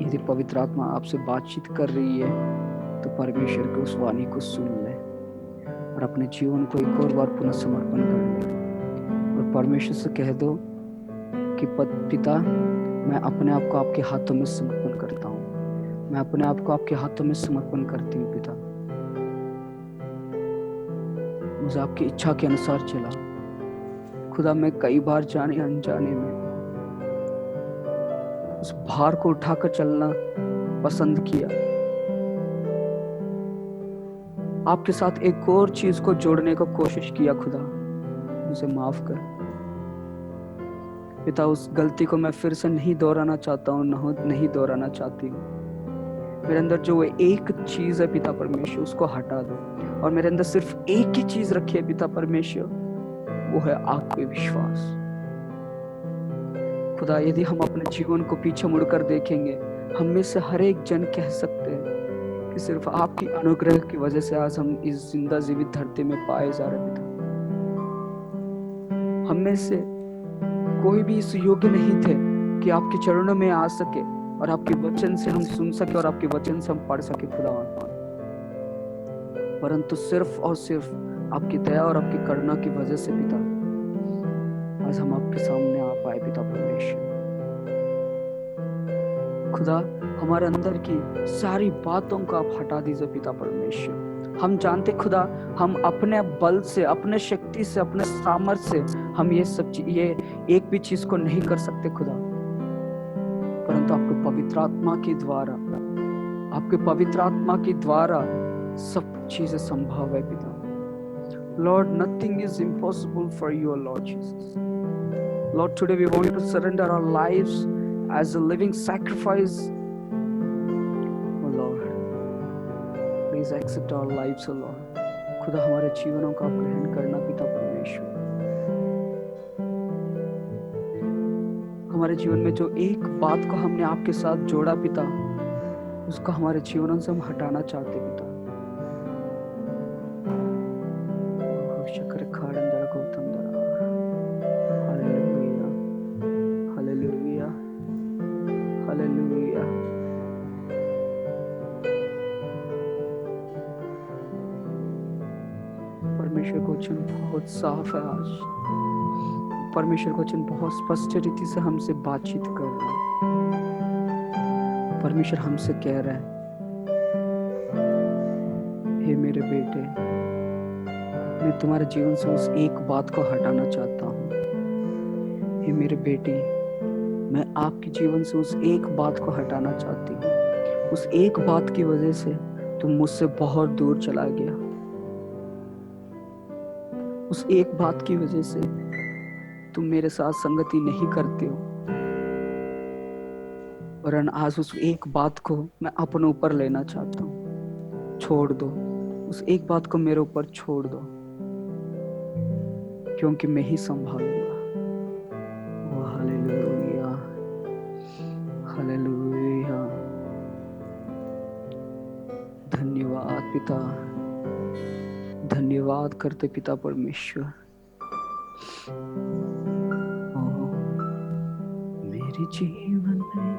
यदि पवित्र आत्मा आपसे बातचीत कर रही है तो परमेश्वर की उस वाणी को सुन ले और अपने जीवन को एक और बार पुनः समर्पण कर ले और परमेश्वर से कह दो कि पिता मैं अपने आप को आपके हाथों में समर्पण करता हूँ, मैं अपने आप को आपके हाथों में समर्पण करती हूँ पिता। मुझे आपकी इच्छा के अनुसार चला। खुदा मैं कई बार जाने अनजाने में उस भार को उठाकर चलना पसंद किया, आपके साथ एक और चीज को जोड़ने का कोशिश किया। खुदा मुझे माफ कर पिता, उस गलती को मैं फिर से नहीं दोहराना चाहता हूँ, नहीं दोहराना चाहती हूँ। मेरे अंदर जो वो एक चीज है पिता परमेश्वर उसको हटा दो और मेरे अंदर सिर्फ एक ही चीज रखी है पिता परमेश्वर, वो है आप पे विश्वास। खुदा यदि हम अपने जीवन को पीछे मुड़कर देखेंगे, हम में से हर एक जन कह सकते हैं कि सिर्फ आपकी अनुग्रह की वजह से आज हम इस जिंदा जीवित धरती में पाए जा रहे पिता। हम में से कोई भी इस योग्य नहीं थे कि आपके चरणों में आ सके और आपके वचन से हम सुन सके और आपके वचन से हम पढ़ सके खुदा, परंतु सिर्फ और सिर्फ आपकी दया और आपकी करुणा की वजह से पिता आज हम आपके सामने आ पाए पिता परमेश्वर। खुदा हमारे अंदर की सारी बातों को आप हटा दीजिए पिता परमेश्वर। हम जानते खुदा हम अपने बल से, अपने शक्ति से, अपने सामर्थ्य से हम ये एक भी चीज को नहीं कर सकते खुदा, परंतु आपके पवित्र आत्मा के द्वारा, आपके पवित्र आत्मा के द्वारा सब चीजें संभव है पिता। Lord, nothing is impossible for you, Lord Jesus. Lord, today we want to surrender our lives as a living sacrifice. Oh Lord, please accept our lives, oh Lord. खुदा हमारे जीवनों का ग्रहण करना पिता परमेश्वर। हमारे जीवन में जो एक बात को हमने आपके साथ जोड़ा पिता, उसको हमारे जीवनों से हम हटाना चाहते पिता। परमेश्वर का वचन बहुत साफ है आज। परमेश्वर का वचन बहुत स्पष्ट रीति से हमसे बातचीत कर रहा है। परमेश्वर हमसे कह रहा है, हे मेरे बेटे, मैं तुम्हारे जीवन से उस एक बात को हटाना चाहता हूँ। हे मेरे बेटी, मैं आपके जीवन से उस एक बात को हटाना चाहती हूँ। उस एक बात की वजह से तुम मुझसे बहुत दूर चला गया। उस एक बात की वजह से तुम मेरे साथ संगति नहीं करते हो, वरन आज उस एक बात को मैं अपने ऊपर लेना चाहता हूँ। छोड़ दो उस एक बात को, मेरे ऊपर छोड़ दो, क्योंकि मैं ही संभालूंगा। Oh hallelujah, hallelujah. धन्यवाद पिता, धन्यवाद करते पिता परमेश्वर। मेरे जीवन में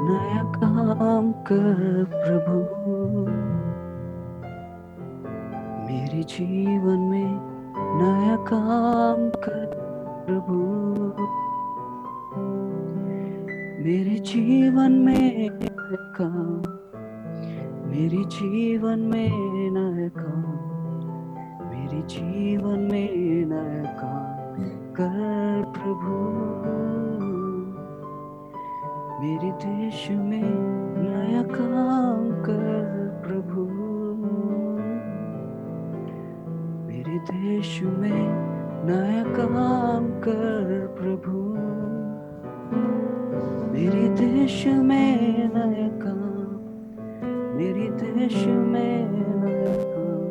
नया काम कर प्रभु, मेरे जीवन में नया काम कर प्रभु, मेरे जीवन में नया काम, मेरे जीवन में नया काम, मेरे जीवन में नया काम कर प्रभु। मेरे देश में नया काम कर प्रभु, मेरे देश में नया काम कर प्रभु, मेरे देश में नया काम, मेरे देश में नया काम,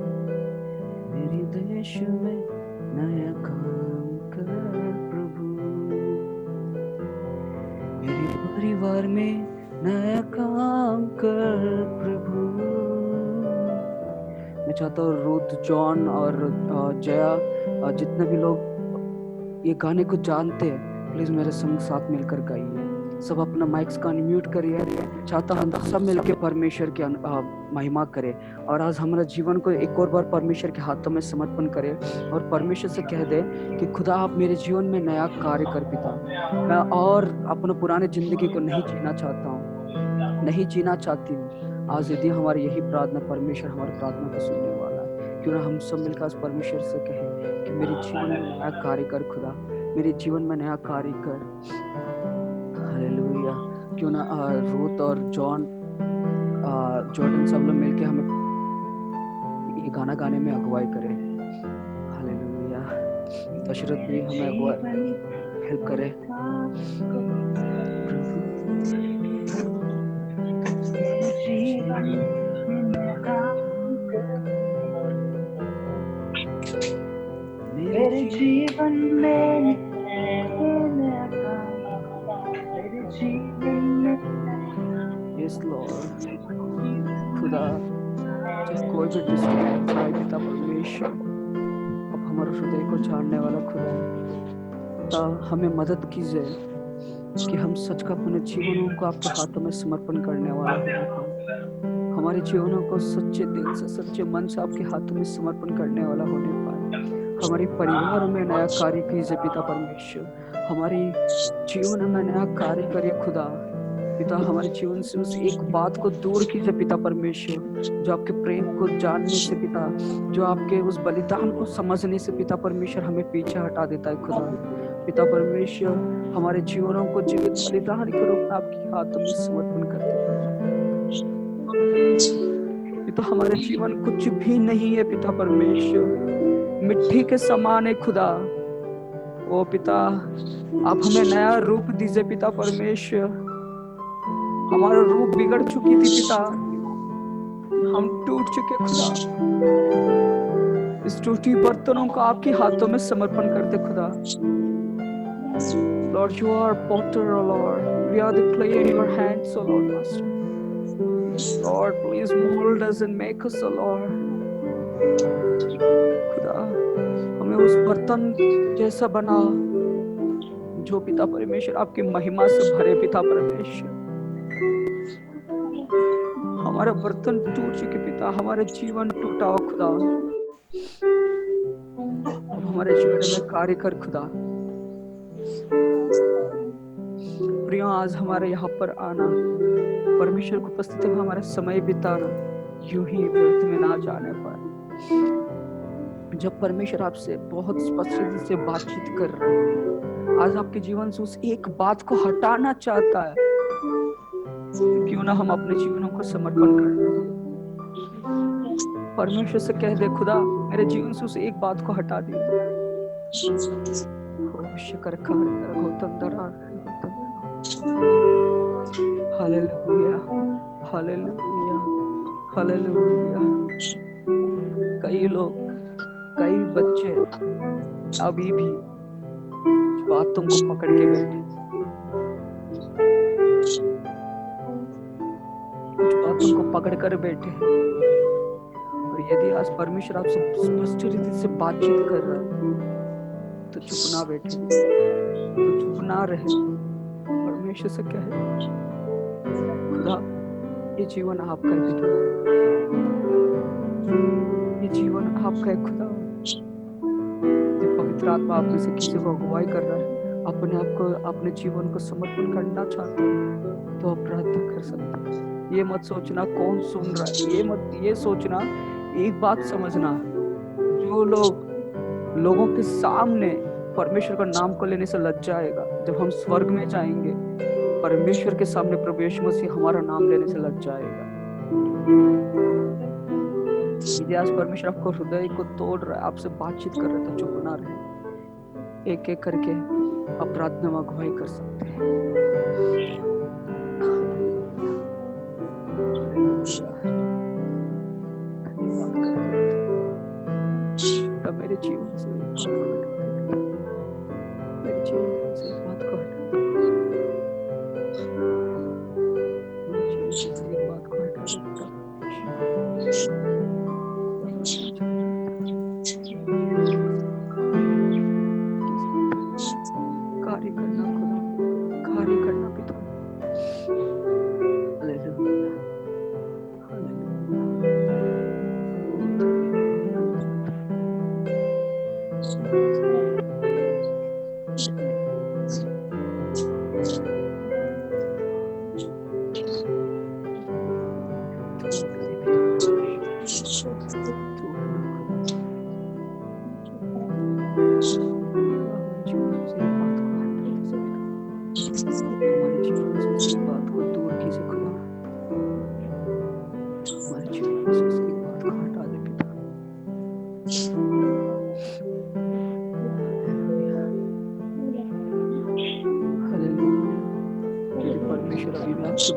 मेरे देश में नया काम कर प्रभु, मेरे परिवार में नया काम कर प्रभु। मैं चाहता हूँ रूथ, जॉन और जया, जितने भी लोग ये गाने को जानते हैं, प्लीज मेरे संग साथ मिलकर गाइए। सब अपना माइक्स का अनम्यूट करिए। चाहता हूँ हम सब मिलकर परमेश्वर की महिमा करें और आज हमारा जीवन को एक और बार परमेश्वर के हाथों में समर्पण करें और परमेश्वर से कह दे कि खुदा आप मेरे जीवन में नया कार्य कर पिता। मैं और अपना पुराने जिंदगी को नहीं जीना चाहता हूँ, नहीं जीना चाहती हूँ। आज यदि हमारी यही प्रार्थना, परमेश्वर हमारी प्रार्थना को सुनने वाला है। क्यों ना हम सब मिलकर आज परमेश्वर से कहें कि मेरे जीवन में नया कार्य कर खुदा, मेरे जीवन में नया कार्य कर। हालेलुया। क्यों ना रूथ और जॉर्डन सब लोग मिलके हमें ये गाना गाने में अगुवाई करें। हालेलुया। दशरथ भी हमें अगुवाई हेल्प करे। मेरे जीवन में यस लॉर्ड, खुदा चाहे कोई भी डिस्ट्रैक्ट चाहे पिता परमेश्वर, अब हमारे हृदय को जानने वाला खुदा हमें मदद कीजिए कि हम सच का अपने जीवनों को आपके हाथों में समर्पण करने वाला होने, हमारे जीवनों को सच्चे दिल से सच्चे मन से आपके हाथों में समर्पण करने वाला होने पाए। हमारे परिवार में नया कार्य कीजिए पिता परमेश्वर, हमारी जीवन में नया कार्य करिए खुदा पिता। हमारे जीवन से उस एक बात को दूर कीजिए पिता परमेश्वर, जो आपके प्रेम को जानने से पिता, जो आपके उस बलिदान को समझने से पिता परमेश्वर हमें पीछे हटा देता है खुदा। पिता परमेश्वर हमारे जीवनों को जीवित बलिदान के रूप में आपके हाथों में समर्पण करते हैं पिता। हमारे जीवन कुछ भी नहीं है पिता परमेश्वर, मिट्टी के समान है खुदा। ओ पिता आप हमें नया रूप दीजिए पिता परमेश्वर। हमारा रूप बिगड़ चुकी थी पिता, हम टूट चुके खुदा। इस टूटी बर्तनों को आपके हाथों में समर्पण करते खुदा। Lord, you are potter, O Lord. We are the clay in your hands, O Lord, Master. Lord, please mold us and make us, O Lord. खुदा हमें उस बर्तन जैसा बना जो पिता परमेश्वर आपकी महिमा से भरे पिता परमेश्वर। हमारा बर्तन टूट चुके पिता, हमारा जीवन टूटा हो खुदा। हमारे जीवन में कार्य कर खुदा। प्रियो आज हमारे यहाँ पर आना, परमेश्वर की उपस्थिति में हमारा समय बिताना यूं ही व्यर्थ में ना जाने पाए। जब परमेश्वर आपसे बहुत स्पष्ट से बातचीत कर रहा है, आज आपके जीवन से उस एक बात को हटाना चाहता है, क्यों ना हम अपने जीवनों को समर्पण करें। परमेश्वर से कह दे खुदा मेरे जीवन से उस एक बात को हटा दीजिए। Hallelujah, hallelujah, hallelujah. कई लोग, कई बच्चे अभी भी बातों को पकड़ के बैठे, बातों को पकड़ कर बैठे। और यदि आज परमेश्वर आपसे स्पष्ट रीति से बातचीत कर रहा है तो चुप ना बैठे, तो चुप ना रहे। परमेश्वर से कहे खुदा ये जीवन आपका है पिता, ये जीवन आपका है खुदा। ये पवित्र आत्मा आप में से किसी को अगुवाई कर रहा है, अपने आप को, अपने जीवन को समर्पण करना चाहते हैं तो आप प्रार्थना कर सकते हैं। ये मत सोचना कौन सुन रहा है, ये सोचना, एक बात समझना, जो लोगों के सामने परमेश्वर का नाम को लेने से लज्जा आएगा, जब हम स्वर्ग में जाएंगे परमेश्वर के सामने प्रभु यीशु मसीह हमारा नाम लेने से लग जाएगा। यदि आज परमेश्वर आपको हृदय को तोड़ रहा है, आपसे बातचीत कर रहा है, तो चुप ना रहे। एक एक करके आप प्रार्थना में अगुवाई कर सकते हैं। मेरे जीवन से मेरे जीवन से इस बात को हटा दो। मेरे जीवन से इस बात को हटा दो। कार्य करना खुदा, कार्य करना पिता। हालेलुया,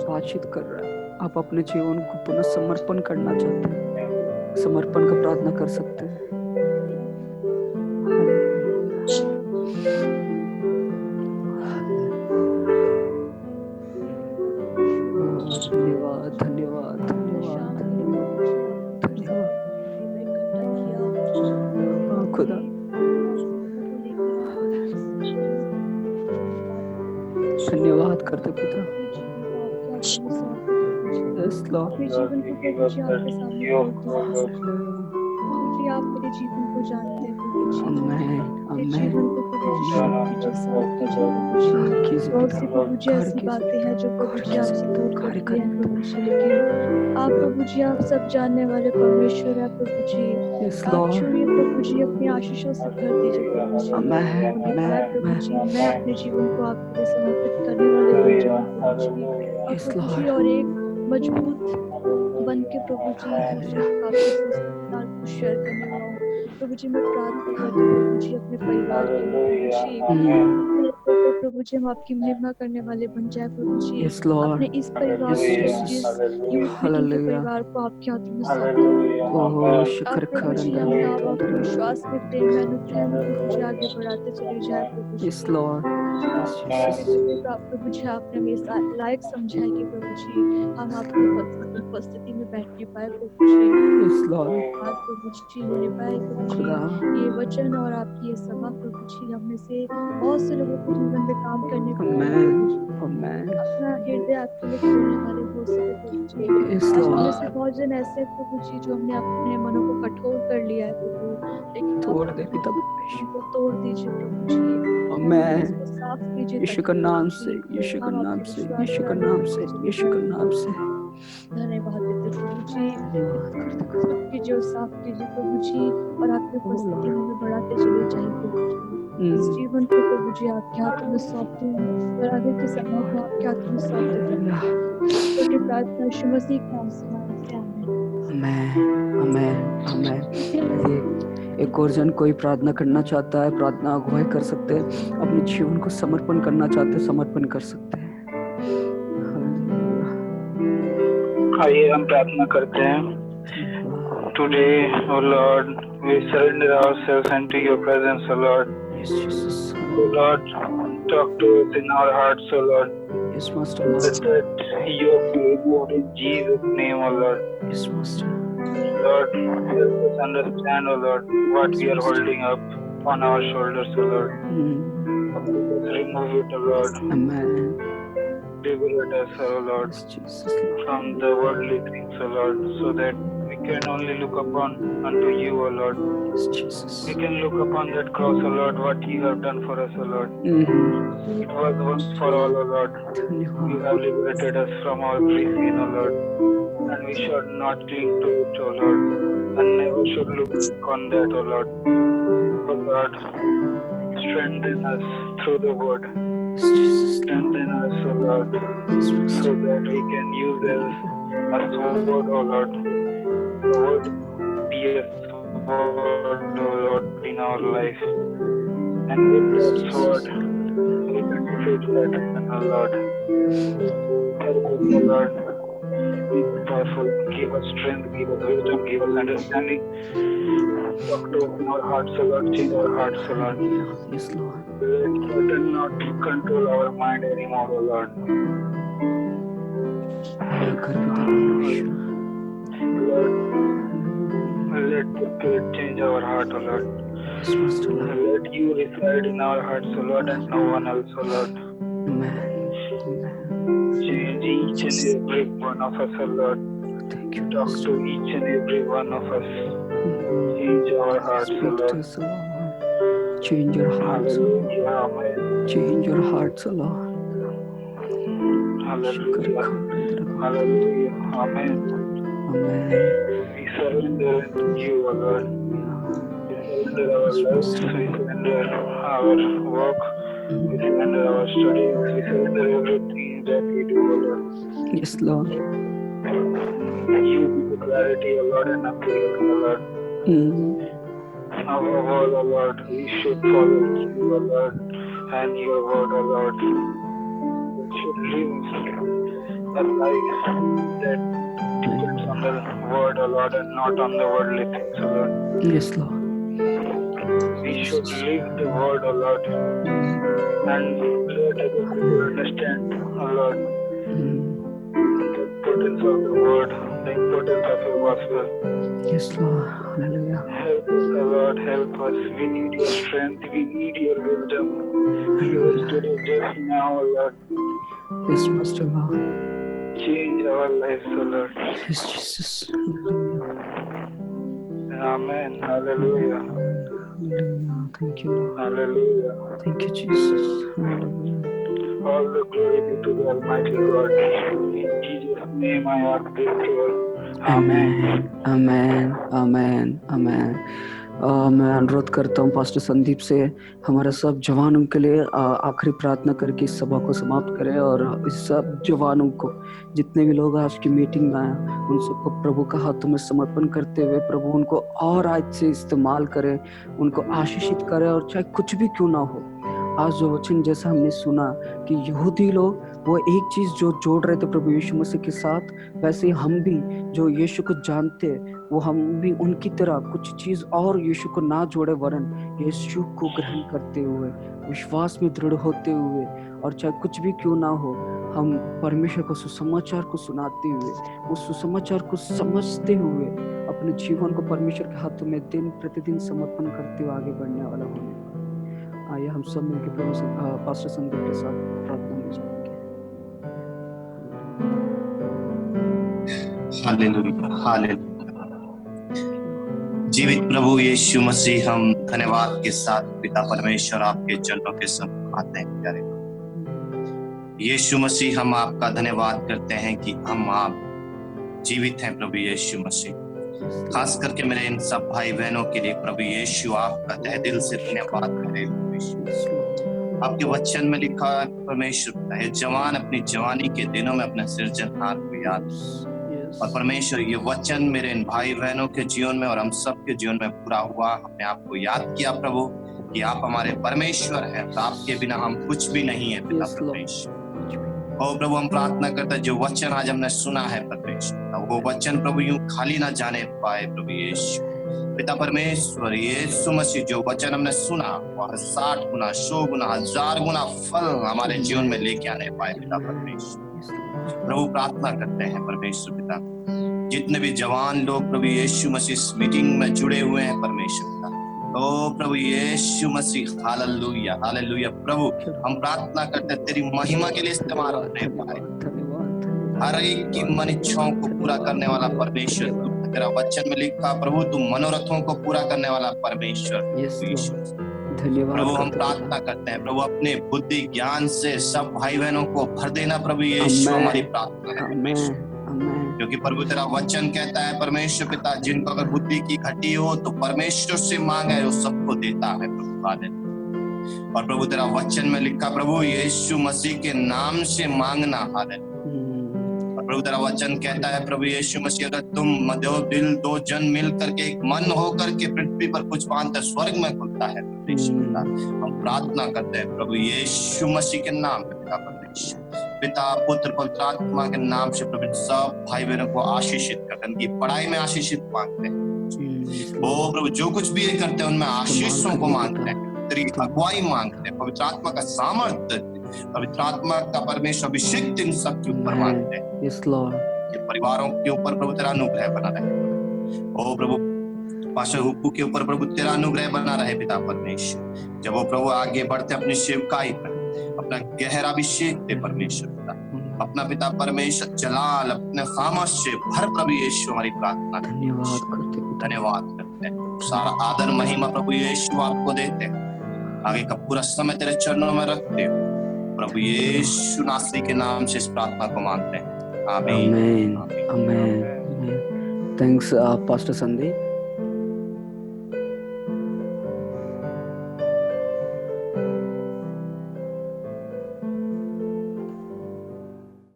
बातचीत कर रहा है। आप अपने जीवन को पुनः समर्पण करना चाहते हैं, समर्पण का प्रार्थना कर सकते हैं। धन्यवाद धन्यवाद धन्यवाद धन्यवाद खुदा, धन्यवाद करते पिता। जीवन को प्रभु जी आपके सामने आप मेरे जीवन को जानते हैं प्रभु जी। मेरे जीवन को प्रभु जी आपके साथ बहुत सी प्रभु जी ऐसी बातें हैं जो प्रभु जी आपसे दूर करती हैं प्रभु जी, लेकिन आप प्रभु जी आप सब जानने वाले परमेश्वर है प्रभु जी। आप छुए प्रभु जी अपनी आशीषों से भर दीजिए प्रभु जी। प्रभु जी मैं अपने जीवन को आपके लिए समर्पित करने वाले बन जाऊं प्रभु जी, और एक मजबूत बन के प्रभु जी आपके को शेयर करने वाला हूँ प्रभु जी। मैं प्रार्थना करती हूँ प्रभु जी अपने परिवार के लिए प्रभु जी, हम आपकी महिमा करने वाले बन जाए प्रभु जी। अपने इस परिवार को परिवार को आपके हाथों में सौंप प्रभु जी। हम आपके विश्वास में प्रेम में अनुग्रह में प्रभु जी आगे बढ़ाते चले जाए प्रभु जी। प्रभु जी आपने हमें लायक समझा है कि प्रभु जी हम आपकी उपस्थिति में बैठने पाए प्रभु जी, प्रभु जी होने पाए प्रभु जी। ये वचन और आपकी ये सभा प्रभु जी हम में से बहुत से लोगों को जीवन में काम करने को अपना हृदय आपके लिए खोलने वाले हो सके प्रभु जी। हम में से बहुत जन ऐसे प्रभु जी जो हमने अपने मनों को कठोर कर लिया है प्रभु, लेकिन तोड़ दे पिता, तोड़ दीजिए प्रभु जी। साफ कीजिए यीशु का नाम से, यीशु का नाम से, यीशु का नाम से, यीशु का नाम से। धन्यवाद देते प्रभु जी। कीजिए और साफ कीजिए प्रभु जी, और आपकी उपस्थिति में बढ़ाते चले जाइए प्रभु जी। इस जीवन को प्रभु जी आपके हाथों में सौंपते हैं और आगे के समय को आपके हाथों में सौंप देते हैं। छोटी प्रार्थना यीशु मसीह के नाम से मांगते हैं, आमीन आमीन आमीन। एक और जन कोई प्रार्थना करना चाहता है, प्रार्थना अगुवाई कर सकते हैं, अपने जीवन को समर्पण करना चाहते हैं, समर्पण कर सकते हैं। आइए हम प्रार्थना करते हैं। Today, O Lord, we surrender ourselves into your presence, O Lord. Yes, Jesus. O Lord, talk to us in our hearts, O Lord. Yes, Master. That your be removed in Jesus' name, O Lord. Yes, Master. Lord, help us understand, O Lord, what we are holding up on our shoulders, O Lord. Remove it, O Lord. Amen. Liberate us, O Lord, Yes, Jesus. from the worldly things, O Lord, so that we can only look upon unto you, O Lord. Yes, Jesus. We can look upon that cross, O Lord, what you have done for us, O Lord. It was once for all, O Lord. You have liberated us from our free sin, O Lord. And we should not cling to it, O Lord. And never should look on that, O Lord. O Lord, strengthen us through the word. Strengthen us, O Lord, so that we can use as a sword, O Lord. The word be a sword, O Lord, in our life. And with that sword, we can defeat Satan, O Lord. Help us, O Lord. Be powerful. Give us strength, give us wisdom, give us understanding. Talk to us in our hearts, O Lord. Change our hearts, O Lord. Yes, Lord. Let Satan not control our mind anymore, O Lord. Lord, let the Spirit change our heart, O Lord. Let you reside in our hearts, O Lord, and no one else, O Lord. Change each and every one of us, O Lord. Talk to each and every one of us. Change our hearts, O Lord. Change your hearts, O Lord. Hallelujah. Amen. Change your hearts, O Lord. Hallelujah. Hallelujah. Amen. Amen. We surrender to you, O Lord. We surrender our lives. We surrender our work. We surrender our studies. We surrender everything that we do, O Lord. Yes, Lord. You be the clarity, O Lord, and nothing else, O Lord. Our word, O Lord, we should follow you, O Lord, and your word, O Lord. We should live a life that depends on the word, O Lord, and not on the worldly things, O Lord. Yes, Lord. We should live the word, O Lord, and let other people understand, O Lord, the importance of the word, the importance of your gospel. Yes, Lord. Hallelujah. Help us, O Lord, help us. We need your strength. We need your wisdom. Give us today, just now, O Lord. Yes, Master Lord. Change our lives, O Lord. Yes, Jesus. Amen. Hallelujah. Hallelujah. Thank you, Lord. Hallelujah. Thank you, Jesus. Hallelujah. All the glory be to the Almighty God. In Jesus' name I ask this prayer. Amen. Amen. Amen. Amen. मैं अनुरोध करता हूँ pastor Sandeep से हमारे सब जवानों के लिए आखिरी प्रार्थना करके इस सभा को समाप्त करें और इस सब जवानों को जितने भी लोग आज की मीटिंग में आए उन सबको प्रभु का हाथों में समर्पण करते हुए प्रभु उनको और आज से इस्तेमाल करे, उनको आशीषित करे और चाहे कुछ भी क्यों ना हो। आज जो वचन जैसा हमने सुना कि यहूदी लोग वो एक चीज जो जोड़ रहे थे प्रभु यीशु मसीह के साथ, वैसे ही हम भी जो यीशु को जानते वो हम भी उनकी तरह कुछ चीज और यीशु को ना जोड़े वरन यीशु को ग्रहण करते हुए विश्वास में दृढ़ होते हुए और चाहे कुछ भी क्यों ना हो हम परमेश्वर को सुसमाचार को सुनाते हुए उस सुसमाचार को समझते हुए अपने जीवन को परमेश्वर के हाथों में दिन प्रतिदिन समर्पण करते हुए आगे बढ़ने वाला होने। आइए हम सब मिलकर प्रभु पास्टर संदीप के साथ प्रार्थना में जाएंगे। Hallelujah, hallelujah. जीवित प्रभु यीशु मसीह, हम धन्यवाद के साथ पिता परमेश्वर आपके चरणों के सम्मुख आते हैं। प्यारे यीशु मसीह, हम आपका धन्यवाद करते हैं कि हम आप जीवित हैं प्रभु यीशु मसीह। खास करके मेरे इन सब भाई बहनों के लिए प्रभु यीशु आपका तहे दिल से धन्यवाद करें। आपके वचन में लिखा है परमेश्वर है जवान अपनी जवानी के दिनों में अपने सृजनहार को याद। और परमेश्वर ये वचन मेरे इन भाई बहनों के जीवन में और हम सब के जीवन में पूरा हुआ। हमने आपको याद किया प्रभु कि आप हमारे परमेश्वर हैं, तो आपके बिना हम कुछ भी नहीं है पिता परमेश्वर। और प्रभु हम प्रार्थना करते हैं जो वचन आज हमने सुना है परमेश्वर, वो वचन प्रभु यूं खाली ना जाने पाए प्रभु यीशु। पिता परमेश्वर यीशु मसीह जो वचन हमने सुना वो 60 गुना 100 गुना 1000 गुना फल हमारे जीवन में लेके आने पाए पिता परमेश्वर। प्रभु प्रार्थना करते हैं परमेश्वर पिता जितने भी जवान लोग प्रभु यीशु मसीह इस मीटिंग में जुड़े हुए हैं परमेश्वर पिता, ओ प्रभु यीशु मसीह हालेलुया हालेलुया। प्रभु हम प्रार्थना करते हैं तेरी महिमा के लिए इस्तेमाल होने पाए, हर एक की मन इच्छाओं को पूरा करने वाला परमेश्वर तू। तेरा वचन में लिखा प्रभु तू मनोरथों को पूरा करने वाला परमेश्वर प्रभु हम प्रार्थना करते हैं प्रभु अपने बुद्धि ज्ञान से सब भाई बहनों को भर देना प्रभु यीशु हमारी प्रार्थना है परमेश्वर। क्योंकि प्रभु तेरा वचन कहता है परमेश्वर पिता जिनको अगर बुद्धि की घटी हो तो परमेश्वर से मांगे वो सबको देता है प्रभु। और प्रभु तेरा वचन में लिखा प्रभु यीशु मसीह के नाम से मांगना। हालेलुया। और प्रभु तेरा वचन कहता है प्रभु यीशु मसीह, अगर तुम दो जन मिल करके एक मन होकर के पृथ्वी पर कुछ बांधते स्वर्ग में खुलता है। हम प्रार्थना करते हैं प्रभु यीशु मसीह के नाम पे पिता परमेश्वर, पिता पुत्र पवित्र आत्मा के नाम से प्रभु सब भाई बहनों को आशीषित करते हैं, उनकी पढ़ाई में आशीषित मांगते हैं। ओ प्रभु जो कुछ भी ये करते हैं उनमें आशीषों को मांगते हैं, तेरी अगुवाई मांगते हैं, पवित्र आत्मा का सामर्थ्य, पवित्र आत्मा का परमेश्वर अभिषेक इन सब के ऊपर मांगते हैं। ये परिवारों के ऊपर प्रभु तेरा अनुग्रह बना रहे। ओ प्रभु पास्टर हुप्पू के ऊपर प्रभु तेरा अनुग्रह बना रहे पिता परमेश्वर। जब वो प्रभु आगे बढ़ते अपनी सेवकाई पर, अपना गहरा अभिषेक दे परमेश्वर पिता, अपना पिता परमेश्वर जलाल अपने खामोश से भर प्रभु यीशु हमारी प्रार्थना धन्यवाद करते हैं। सारा आदर महिमा प्रभु यीशु आपको देते हैं। आगे का पूरा समय तेरे चरणों में रखते हो प्रभु यीशु नासरी के नाम से इस प्रार्थना को मांगते हैं। आमीन। आमेन। Thanks pastor Sandeep.